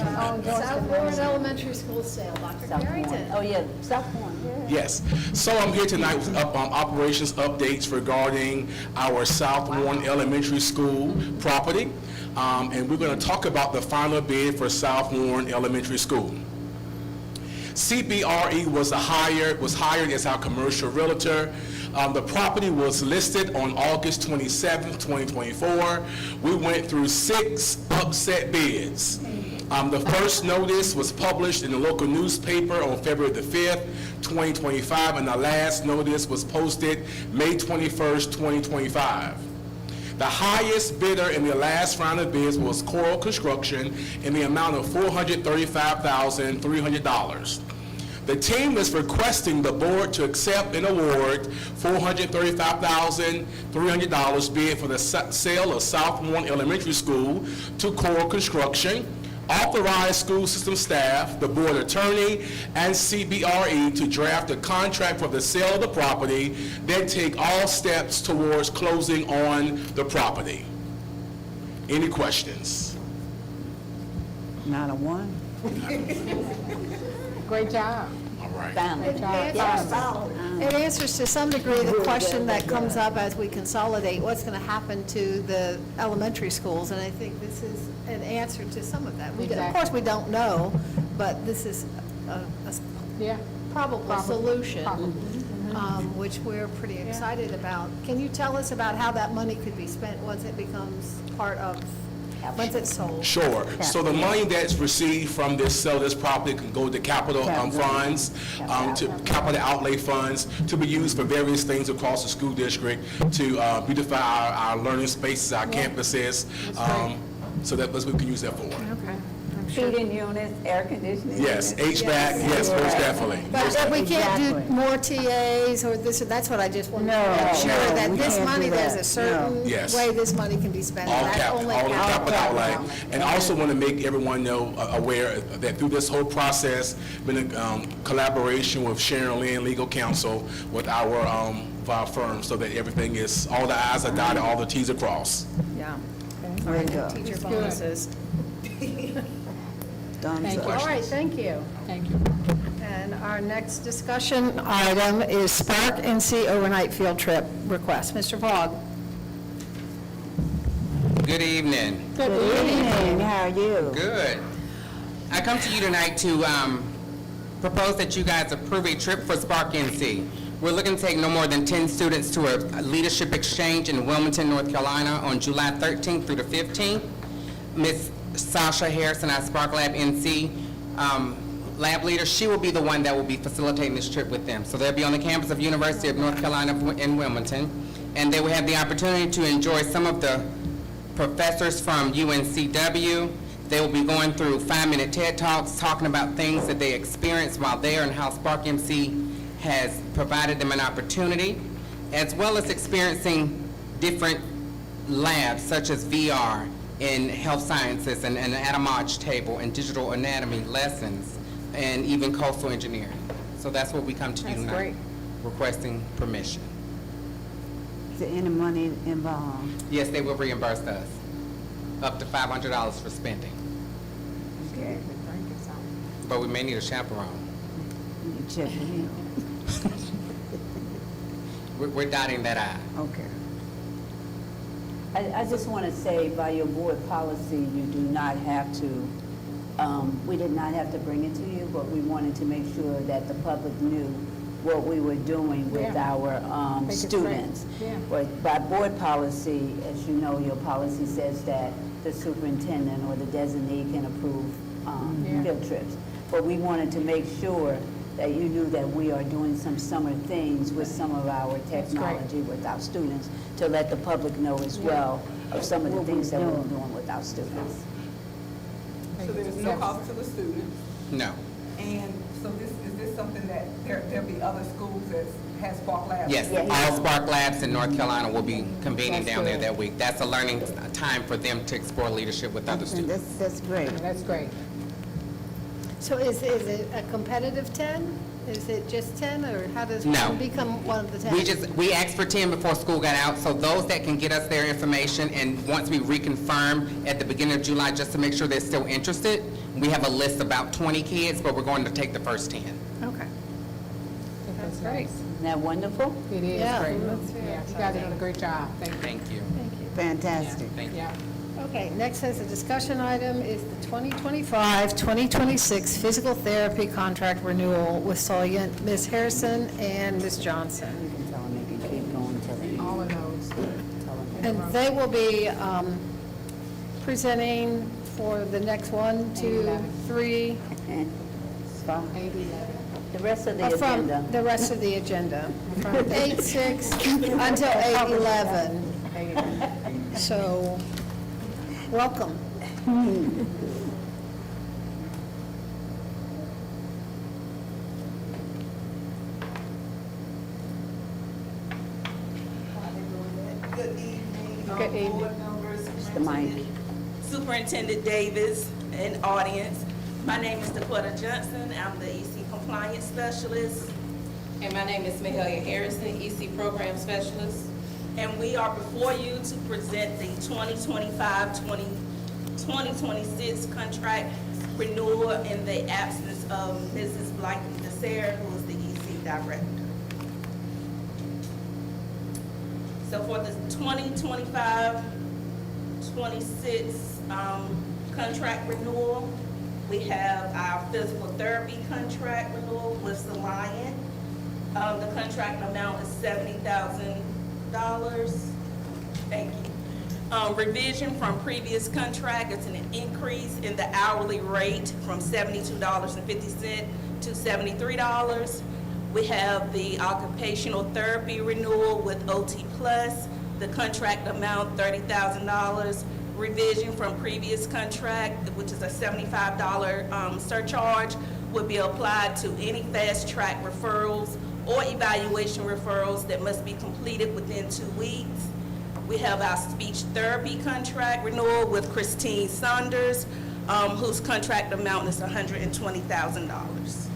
kind. South Warren Elementary School sale, Dr. South Warren. Carrington. Oh, yeah, South Warren, yeah. Yes. So I'm here tonight with operations updates regarding our South Warren Elementary School property. And we're going to talk about the final bid for South Warren Elementary School. CBRE was hired as our commercial realtor. The property was listed on August 27th, 2024. We went through 6 upset bids. The first notice was published in the local newspaper on February the 5th, 2025, and the last notice was posted May 21st, 2025. The highest bidder in the last round of bids was Coral Construction in the amount of $435,300. The team is requesting the board to accept and award $435,300 bid for the sale of South Warren Elementary School to Coral Construction, authorize school system staff, the board attorney, and CBRE to draft a contract for the sale of the property, then take all steps towards closing on the property. Any questions? Not a one. Great job. All right. Family. It answers to some degree the question that comes up as we consolidate what's going to happen to the elementary schools, and I think this is an answer to some of that. Of course, we don't know, but this is a Yeah. probable solution, which we're pretty excited about. Can you tell us about how that money could be spent once it becomes part of, once it's sold? Sure. So the money that's received from this sale of this property can go to capital funds, to capital outlay funds, to be used for various things across the school district, to beautify our learning spaces, our campuses, so that we can use that for. Okay. Heating units, air conditioning. Yes, HVAC, yes, most definitely. But if we can't do more TAs or this, that's what I just want to make sure that we this can't money, do there's that. a certain Yes. way this money can be spent. All That's capital, only all in capital outlay. And I also want to make everyone know, aware that through this whole process, been a collaboration with Sharon Lynn Legal Counsel with our firm, so that everything is, all the I's are dotted, all the T's are crossed. Yeah. Very good. Teacher bonuses. Thumbs up. All right, thank you. Thank you. And our next discussion item is Spark NC overnight field trip request. Mr. Vaughn. Good evening. Good evening, how are you? Good. I come to you tonight to propose that you guys approve a trip for Spark NC. We're looking to take no more than 10 students to a leadership exchange in Wilmington, North Carolina on July 13th through the 15th. Ms. Sasha Harrison, our Spark Lab NC lab leader, she will be the one that will be facilitating this trip with them. So they'll be on the campus of University of North Carolina in Wilmington, and they will have the opportunity to enjoy some of the professors from UNCW. They will be going through 5-minute TED Talks, talking about things that they experienced while there and how Spark MC has provided them an opportunity, as well as experiencing different labs such as VR in health sciences and an Adamage table and digital anatomy lessons, and even coastal engineering. So that's what we come to you tonight, requesting permission. Is there any money involved? Yes, they will reimburse us up to $500 for spending, Okay. but we may need a chaperone. You check it in. We're dotting that I. Okay. I just want to say, by your board policy, you do not have to, we did not have to bring it to you, but we wanted to make sure that the public knew what we were doing with our students. But by board policy, as you know, your policy says that the superintendent or the designee can approve field trips. But we wanted to make sure that you knew that we are doing some summer things with some of our technology with our students, to let the public know as well of some of the things that we're doing with our students. So there's no cost to the students, No. and so is this something that there'll be other schools that has Spark Labs? Yes, all Spark Labs in North Carolina will be convening down there that week. That's a learning time for them to explore leadership with other students. That's great. That's great. So is it a competitive 10? Is it just 10, or how does No. one become one of the 10? We asked for 10 before school got out, so those that can get us their information, and once we reconfirm at the beginning of July, just to make sure they're still interested, we have a list of about 20 kids, but we're going to take the first 10. Okay. That's great. Isn't that wonderful? It is Yeah, great. that's very Yeah, you guys are doing a great job. Thank you. Thank you. Fantastic. Thank you. Yeah. Okay, next as a discussion item is the 2025-2026 physical therapy contract renewal with Solient, Ms. Harrison and Ms. Johnson. You can tell them they can keep going till they All of those. And they will be presenting for the next 1, 2, 3, It's fine. 80, The rest of the from agenda. the rest of the agenda, from 8:06 until 8:11. So, welcome. Good evening, Good evening. board members, The mic. Superintendent Davis, and audience. My name is Dakota Johnson. I'm the EC Compliance Specialist. And my name is Mahalia Harrison, EC Program Specialist. And we are before you to present the 2025-2026 contract renewal in the absence of Mrs. Blakey DeSere, who is the EC Director. So for the 2025-26 contract renewal, we have our physical therapy contract renewal with Soliant. The contract amount is $70,000. Thank you. Revision from previous contract, it's an increase in the hourly rate from $72.50 to $73. We have the occupational therapy renewal with OT Plus, the contract amount $30,000. Revision from previous contract, which is a $75 surcharge, would be applied to any fast track referrals or evaluation referrals that must be completed within 2 weeks. We have our speech therapy contract renewal with Christine Saunders, whose contract amount is $120,000.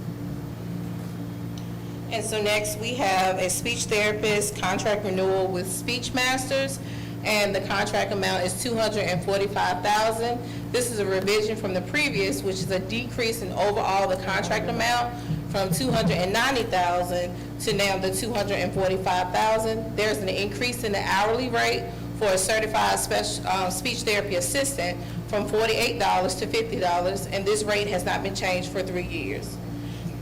And so next, we have a speech therapist contract renewal with Speech Masters, and the contract amount is $245,000. This is a revision from the previous, which is a decrease in overall the contract amount from $290,000 to now the $245,000. There's an increase in the hourly rate for a certified speech therapy assistant from $48 to $50, and this rate has not been changed for 3 years.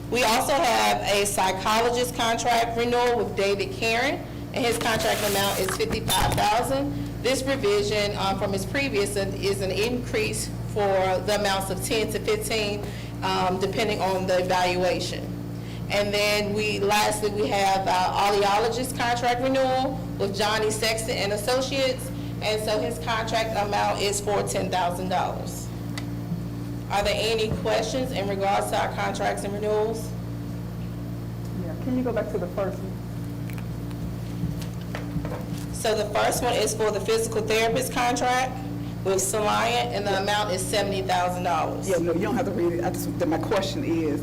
We also have a psychologist contract renewal with David Karen, and his contract amount is $55,000. This revision from his previous is an increase for the amounts of 10 to 15, depending on the evaluation. And then lastly, we have our audiologist contract renewal with Johnny Sexton and Associates, and so his contract amount is for $10,000. Are there any questions in regards to our contracts and renewals? Yeah, can you go back to the first one? So the first one is for the physical therapist contract with Soliant, and the amount is $70,000. Yeah, no, you don't have to read it. My question is,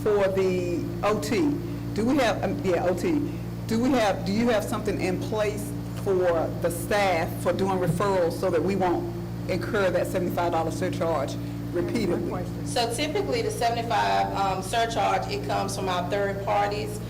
for the OT, do we have, OT, do you have something in place for the staff for doing referrals so that we won't incur that $75 surcharge repeatedly? So typically, the 75 surcharge, it comes from our third parties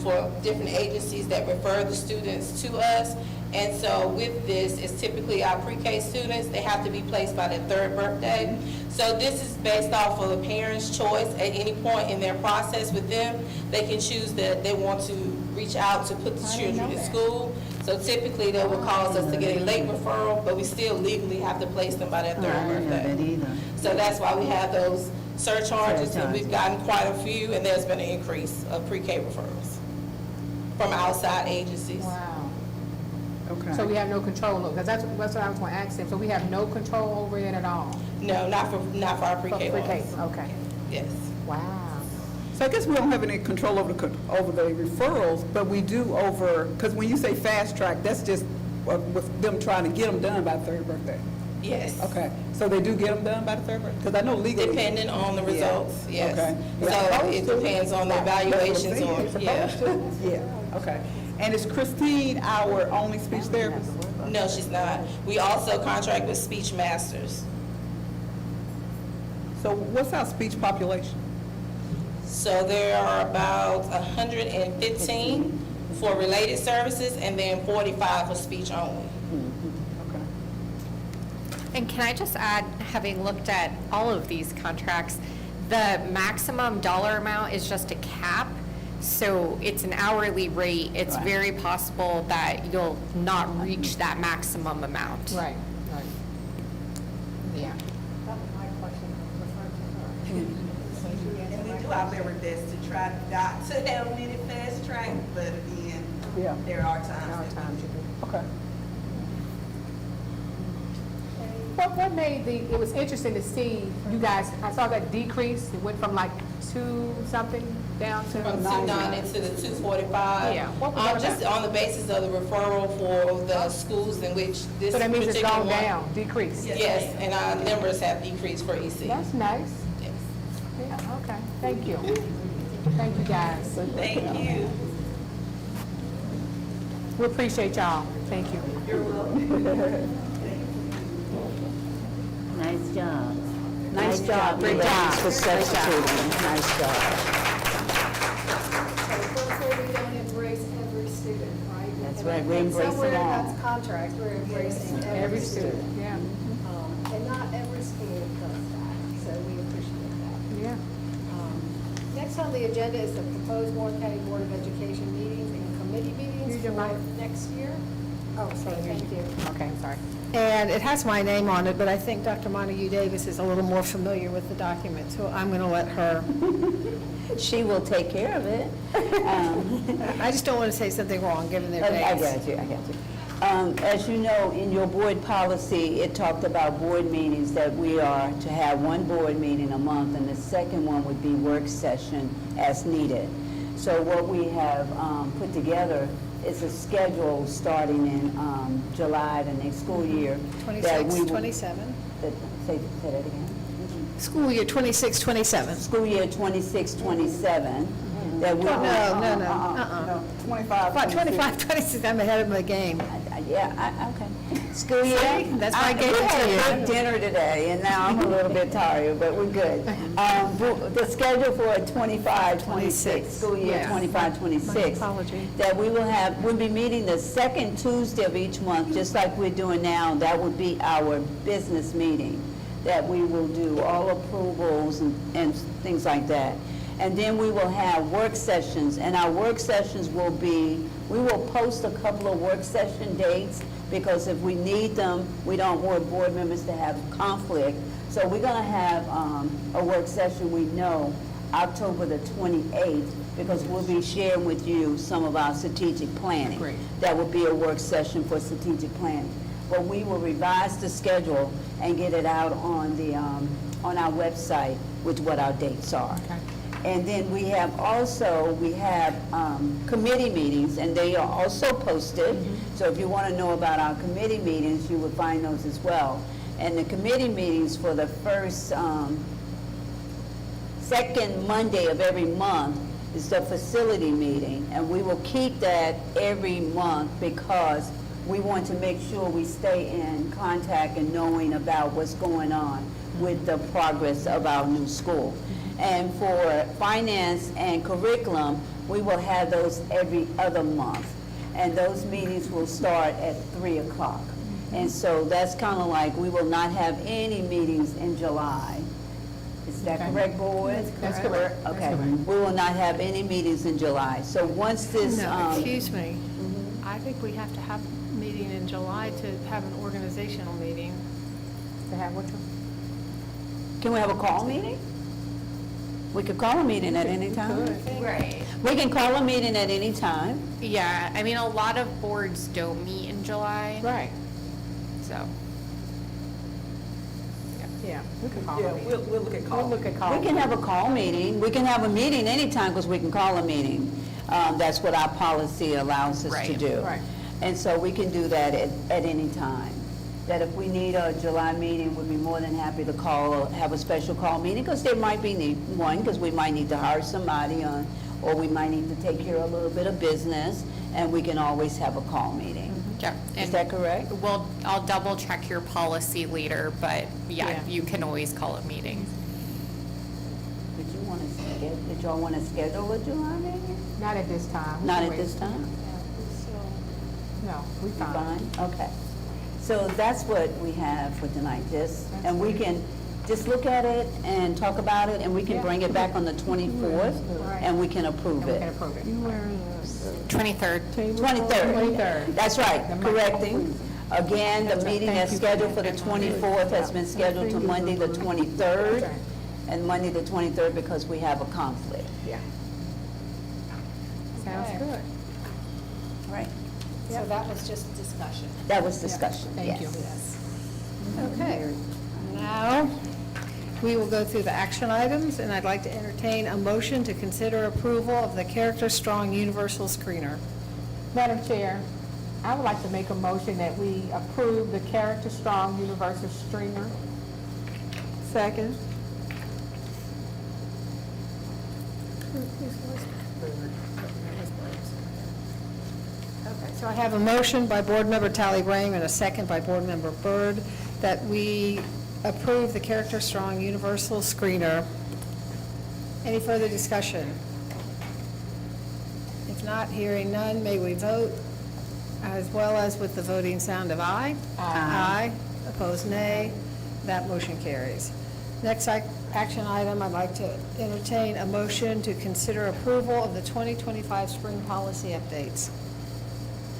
for different agencies that refer the students to us. And so with this, it's typically our pre-K students, they have to be placed by their third birthday. So this is based off of a parent's choice. At any point in their process with them, they can choose that they want to reach out to put the children in school. So typically, that would cause us to get a late referral, but we still legally have to place them by their third birthday. So that's why we have those surcharges, and we've gotten quite a few, and there's been an increase of pre-K referrals from outside agencies. Wow. Okay. So we have no control, because that's what I was going to ask him. So we have no control over it at all? No, not for our pre-K Pre-K, ones. okay. Yes. Wow. So I guess we don't have any control over the referrals, but we do over, because when you say fast track, that's just with them trying to get them done by third birthday. Yes. Okay, so they do get them done by the third grade? Because I know legally. Depending on the Yeah. results, yes. Okay. So it depends on the evaluations on, yeah. Yeah, okay. And is Christine our only speech therapist? No, she's not. We also contract with Speech Masters. So what's our speech population? So there are about 115 for related services and then 45 for speech only. And can I just add, having looked at all of these contracts, the maximum dollar amount is just a cap. So it's an hourly rate. It's very possible that you'll not reach that maximum amount. Right, right. Yeah. And we do our very best to try not to have many fast track, but again, there are times. Okay. What made it was interesting to see you guys, I saw that decrease, it went from like 2-something down to. From 290 to the 245. Yeah. What was that Just about? on the basis of the referral for the schools in which this So that means it's particular gone one- down, decreased? Yes, and our numbers have decreased for EC. That's nice. Yes. Yeah, okay, thank you. Thank you, guys. Thank you. We appreciate y'all, thank you. You're welcome. Nice job. Nice job, Great job. for substituting. Nice job. So first of all, we don't embrace every student, right? That's right, we embrace them Somewhere all. that's contract, we're embracing Every student, yeah, And not every school does that, so we appreciate that. yeah. Next on the agenda is the proposed Warren County Board of Education meetings and committee meetings Use your for mic. next year. Oh, sorry, thank you. Okay, I'm sorry. And it has my name on it, but I think Dr. Montague Davis is a little more familiar with the document, so I'm going to let her. She will take care of it. I just don't want to say something wrong, given their I dates. got you. As you know, in your board policy, it talked about board meetings, that we are to have one board meeting a month, and the second one would be work session as needed. So what we have put together is a schedule starting in July, the next school year. that 26, we will- 27. Say that again. School year 26, 27. School year 26, 27. That we No, will- no. 25. 25, 26, I'm ahead of my game. Okay. School year. See? That's why I gave it to We had a you. good dinner today, and now I'm a little bit tired, but we're good. The schedule for 25, 26, school year Yeah. 25, 26. My apology. That we'll be meeting the second Tuesday of each month, just like we're doing now. That would be our business meeting, that we will do all approvals and things like that. And then we will have work sessions, and our work sessions will be, we will post a couple of work session dates, because if we need them, we don't want board members to have conflict. So we're gonna have a work session, we know, October the 28th, because we'll be sharing with you some of our strategic planning. Great. That will be a work session for strategic planning. But we will revise the schedule and get it out on the, on our website with what our dates are. Okay. And then we have committee meetings, and they are also posted. So if you want to know about our committee meetings, you will find those as well. And the committee meetings for the first, second Monday of every month is the facility meeting. And we will keep that every month, because we want to make sure we stay in contact and knowing about what's going on with the progress of our new school. And for finance and curriculum, we will have those every other month. And those meetings will start at 3 o'clock. And so that's kind of like, we will not have any meetings in July. Is that Okay. correct, board? That's correct. That's Okay. correct. We will not have any meetings in July. So once this, No, excuse me. I think we have to have a meeting in July to have an organizational meeting. To have which one? can we have a call meeting? We could call a meeting at any time. Right. We can call a meeting at any time. Yeah, I mean, a lot of boards don't meet in July, Right, so. yeah, we can call Yeah, it. we'll look at call. We'll look at call. We can have a call meeting. We can have a meeting anytime, because we can call a meeting. That's what our policy allows us to Right. do. Right. And so we can do that at any time. that if we need a July meeting, we'd be more than happy to have a special call meeting, because there might be one, because we might need to hire somebody on, or we might need to take care of a little bit of business, and we can always have a call meeting. Yeah. Is and that correct? Well, I'll double check your policy later, but yeah, Yeah. you can always call a meeting. Did y'all want to schedule a July meeting? Not at this time. Not We'll at wait. this time? No, we You fine. fine? Okay. So that's what we have for tonight, and we can just look at it and talk about it, and we can Yeah. bring it back on the 24th, Right. and we can approve And we it. can approve it. 23rd. 23rd. 23rd. That's right, The month. correcting. Again, the meeting that's scheduled for the 24th has been scheduled to Monday, the 23rd, and Monday, the 23rd, because we have a conflict. Yeah. Sounds good. Right. So that was just discussion. That was discussion, Thank yes. you. Okay. Now, we will go through the action items, and I'd like to entertain a motion to consider approval of the Character Strong Universal Screener. Madam Chair, I would like to make a motion that we approve the Character Strong Universal Streamer. Second. Okay, so I have a motion by Board Member Tally Brame and a second by Board Member Byrd that we approve the Character Strong Universal Screener. Any further discussion? If not, hearing none, may we vote, as well as with the voting sound of aye. Aye. Opposed, nay. That motion carries. Next action item, I'd like to entertain a motion to consider approval of the 2025 spring policy updates.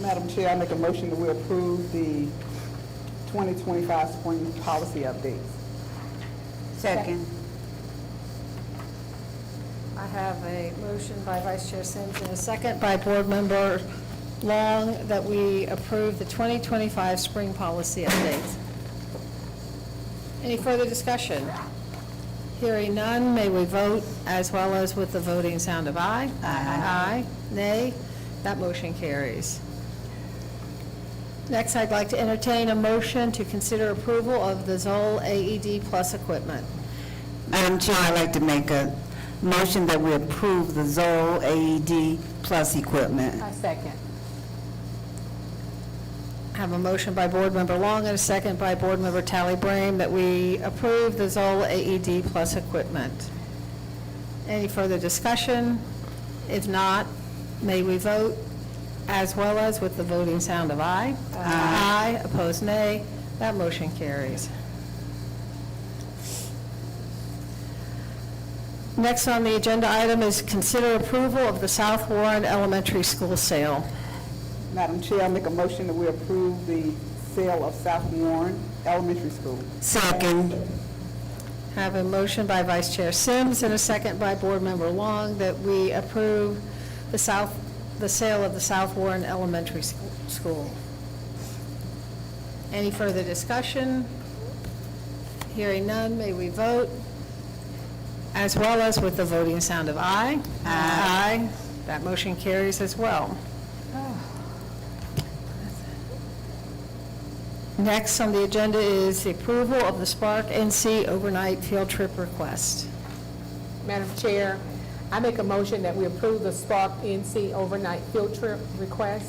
Madam Chair, I make a motion that we approve the 2025 spring policy updates. Second. I have a motion by Vice Chair Sims and a second by Board Member Long that we approve the 2025 spring policy updates. Any further discussion? Hearing none, may we vote as well as with the voting sound of aye? Aye. Nay? That motion carries. Next, I'd like to entertain a motion to consider approval of the Zoll AED Plus equipment. Madam Chair, I'd like to make a motion that we approve the Zoll AED Plus equipment. I second. I have a motion by Board Member Long and a second by Board Member Tally Brame that we approve the Zoll AED Plus equipment. Any further discussion? If not, may we vote as well as with the voting sound of aye? Aye. Opposed, nay. That motion carries. Next on the agenda item is consider approval of the South Warren Elementary School sale. Madam Chair, I make a motion that we approve the sale of South Warren Elementary School. Second. Have a motion by Vice Chair Sims and a second by Board Member Long that we approve the sale of the South Warren Elementary School. Any further discussion? Hearing none, may we vote, as well as with the voting sound of aye? Aye. That motion carries as well. Next on the agenda is the approval of the Spark NC overnight field trip request. Madam Chair, I make a motion that we approve the Spark NC overnight field trip request.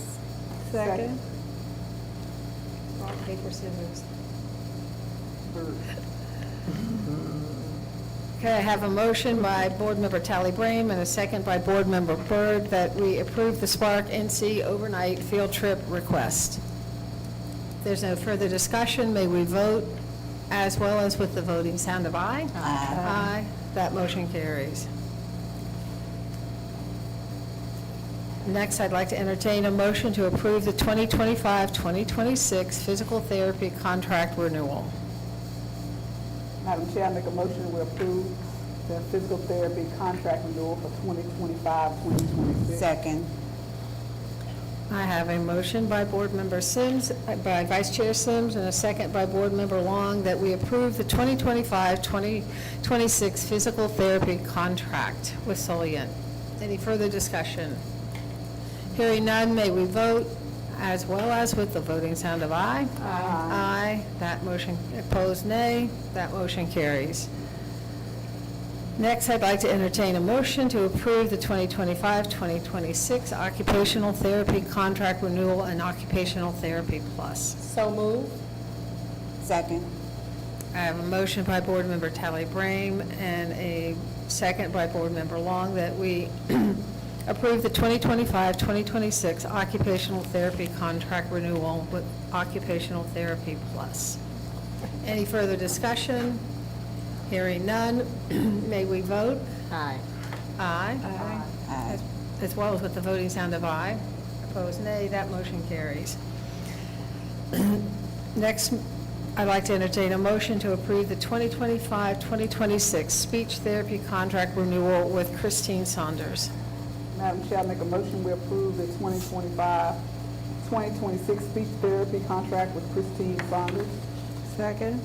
Second. Rock, paper, scissors. Okay, I have a motion by Board Member Tally Brame and a second by Board Member Byrd that we approve the Spark NC overnight field trip request. If there's no further discussion, may we vote as well as with the voting sound of aye? Aye. That motion carries. Next, I'd like to entertain a motion to approve the 2025-2026 physical therapy contract renewal. Madam Chair, I make a motion that we approve the physical therapy contract renewal for 2025-2026. Second. I have a motion by Board Member Sims, by Vice Chair Sims, and a second by Board Member Long that we approve the 2025-2026 physical therapy contract with Solient. Any further discussion? Hearing none, may we vote as well as with the voting sound of aye. Aye. That motion, opposed, nay. That motion carries. Next, I'd like to entertain a motion to approve the 2025-2026 occupational therapy contract renewal and occupational therapy plus. So moved. Second. I have a motion by Board Member Tally Brame and a second by Board Member Long that we approve the 2025-2026 occupational therapy contract renewal with occupational therapy plus. Any further discussion? Hearing none, may we vote? Aye. Aye. Aye. As well as with the voting sound of aye. Opposed, nay. That motion carries. Next, I'd like to entertain a motion to approve the 2025-2026 speech therapy contract renewal with Christine Saunders. Madam Chair, I make a motion we approve the 2025-2026 speech therapy contract with Christine Saunders. Second.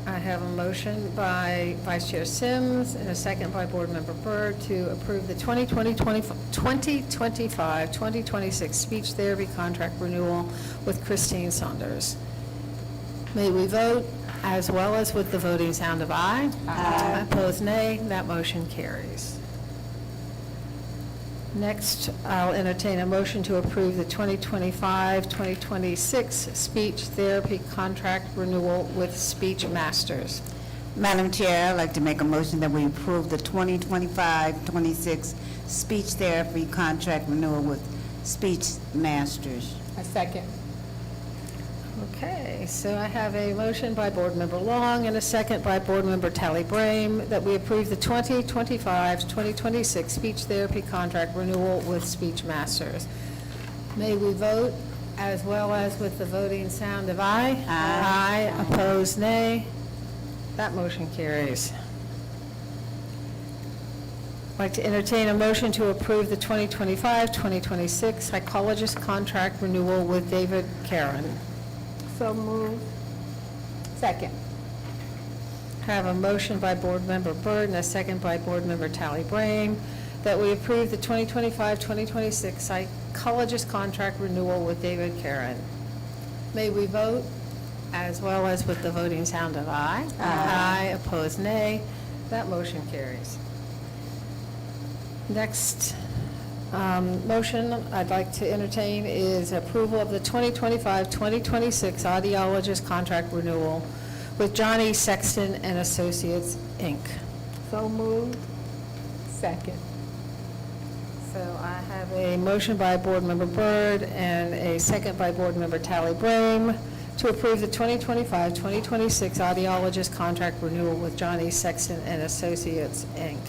I have a motion by Vice Chair Sims and a second by Board Member Byrd to approve the 2025-2026 speech therapy contract renewal with Christine Saunders. May we vote as well as with the voting sound of aye. Aye. Opposed, nay. That motion carries. Next, I'll entertain a motion to approve the 2025-2026 speech therapy contract renewal with Speech Masters. Madam Chair, I'd like to make a motion that we approve the 2025-26 speech therapy contract renewal with Speech Masters. A second. Okay, so I have a motion by Board Member Long and a second by Board Member Tally Brame that we approve the 2025-2026 speech therapy contract renewal with Speech Masters. May we vote as well as with the voting sound of aye. Aye. Opposed, nay. That motion carries. I'd like to entertain a motion to approve the 2025-2026 psychologist contract renewal with David Karen. So moved. Second. Have a motion by Board Member Byrd and a second by Board Member Tally Brame that we approve the 2025-2026 psychologist contract renewal with David Karen. May we vote as well as with the voting sound of aye. Aye. Opposed, nay. That motion carries. Next motion I'd like to entertain is approval of the 2025-2026 audiologist contract renewal with Johnny Sexton and Associates, Inc. So moved. Second. So I have a motion by Board Member Byrd and a second by Board Member Tally Brame to approve the 2025-2026 audiologist contract renewal with Johnny Sexton and Associates, Inc.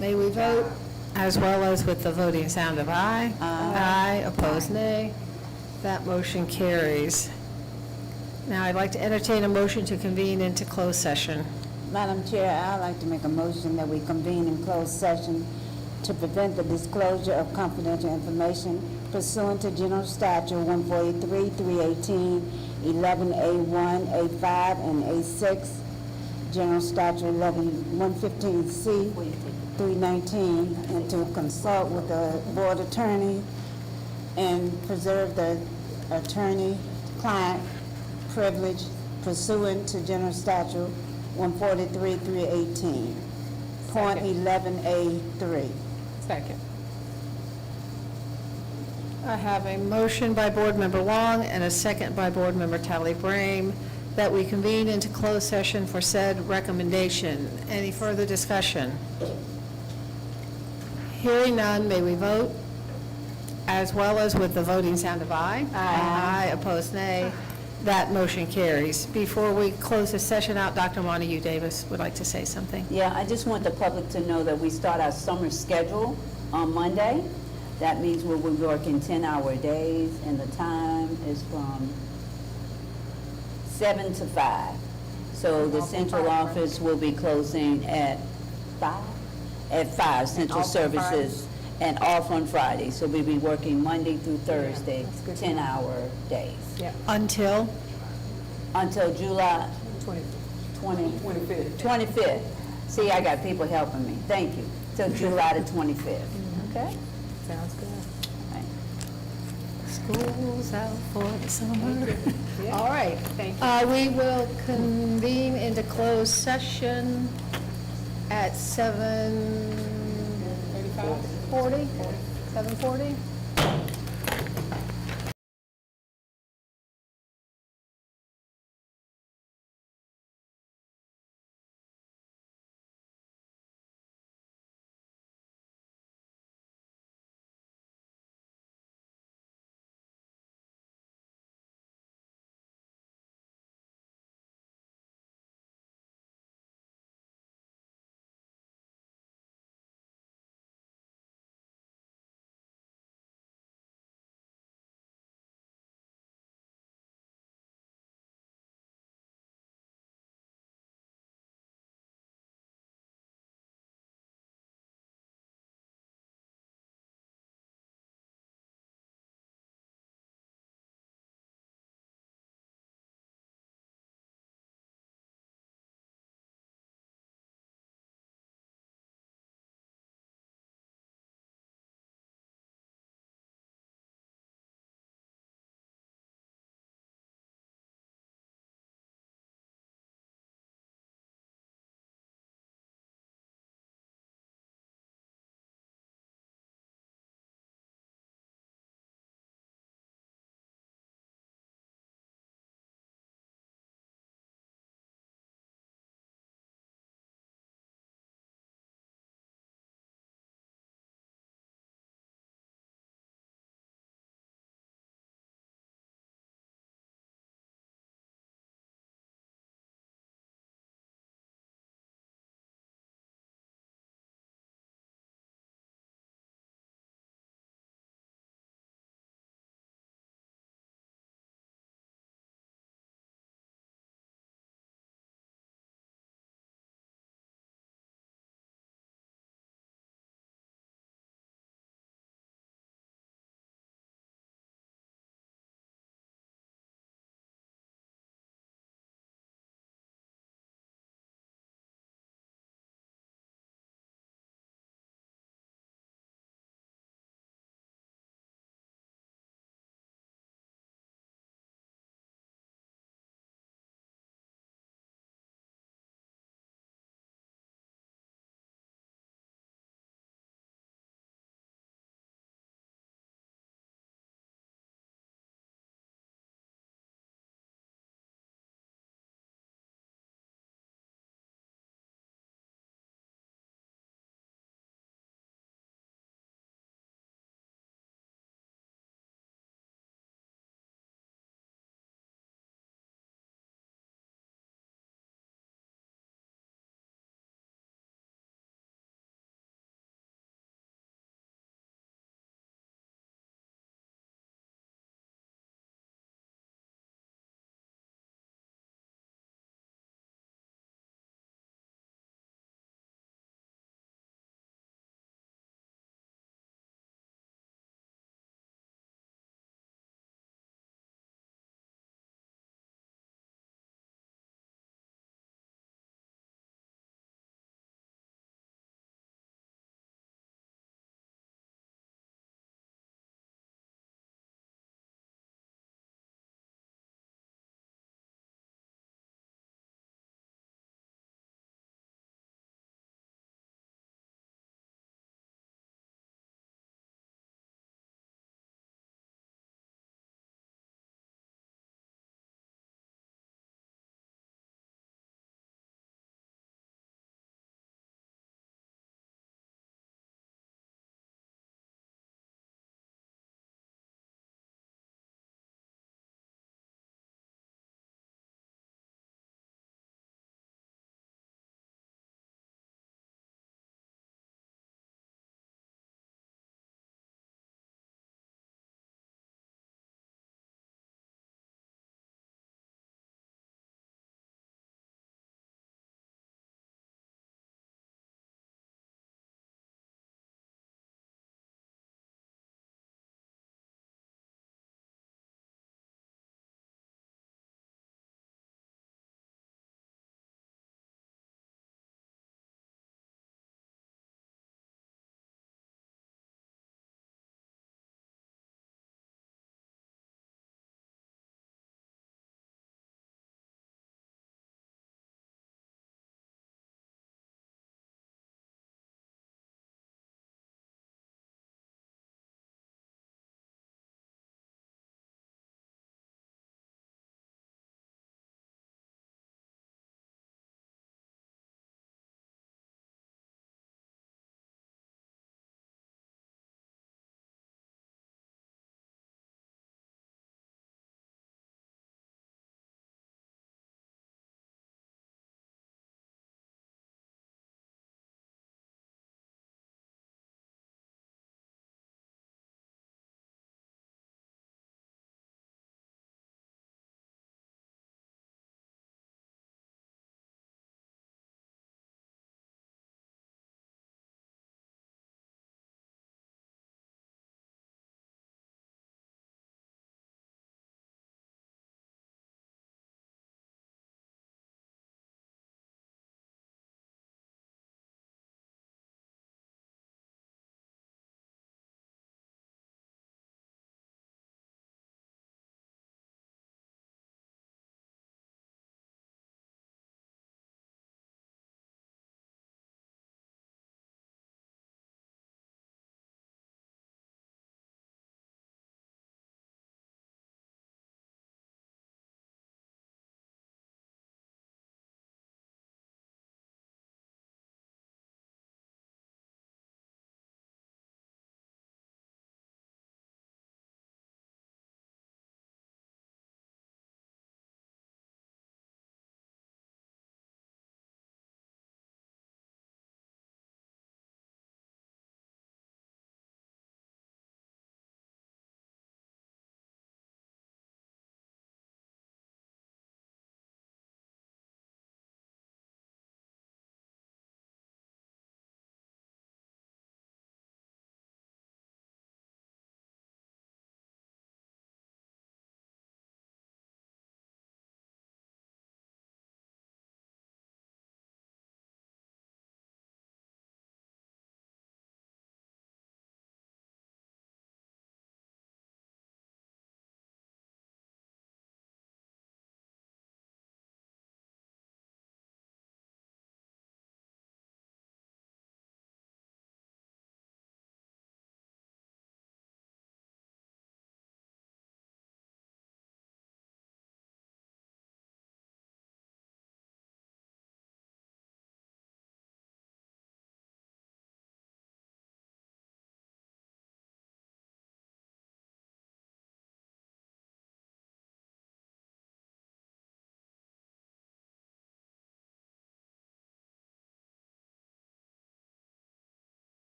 May we vote as well as with the voting sound of aye. Aye. Opposed, nay. That motion carries. Now, I'd like to entertain a motion to convene into closed session. Madam Chair, I'd like to make a motion that we convene in closed session to prevent the disclosure of confidential information pursuant to General Statute 143, 318, 11A1, A5, and A6, General Statute 115C, 319, and to consult with the board attorney and preserve the attorney-client privilege pursuant to General Statute 143, 318, point 11A3. Second. I have a motion by Board Member Long and a second by Board Member Tally Brame that we convene into closed session for said recommendation. Any further discussion? Hearing none, may we vote as well as with the voting sound of aye. Aye. Opposed, nay. That motion carries. Before we close the session out, Dr. Montague Davis would like to say something. Yeah, I just want the public to know that we start our summer schedule on Monday. That means we'll be working 10-hour days, and the time is from 7 to 5. So the central office will be closing at 5? At 5, central services, and off on Friday. So we'll be working Monday through Thursday, 10-hour days. Yeah. Until? Until July 25th. See, I got people helping me. Thank you. Till July the 25th. Okay? Sounds good. School's out for the summer. All right. Thank We will convene into closed session at 7:40? 7:40?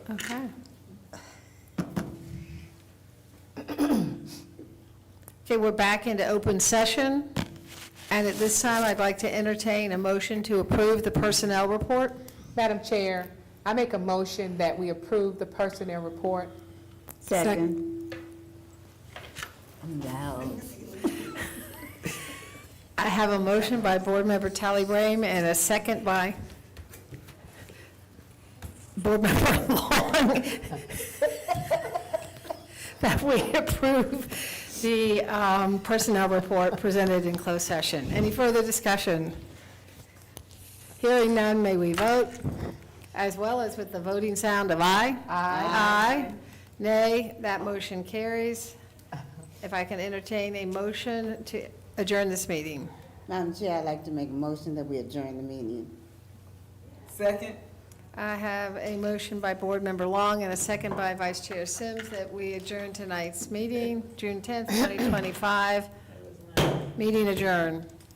Okay. Okay, we're back into open session, and at this time, I'd like to entertain a motion to approve the personnel report. Madam Chair, I make a motion that we approve the personnel report. Second. I have a motion by Board Member Tally Brame and a second by Board Member Long that we approve the personnel report presented in closed session. Any further discussion? Hearing none, may we vote? As well as with the voting sound of aye? Aye. Nay, that motion carries. If I can entertain a motion to adjourn this meeting. Madam Chair, I'd like to make a motion that we adjourn the meeting. Second? I have a motion by Board Member Long and a second by Vice Chair Sims that we adjourn tonight's meeting, June 10th, 2025. Meeting adjourned.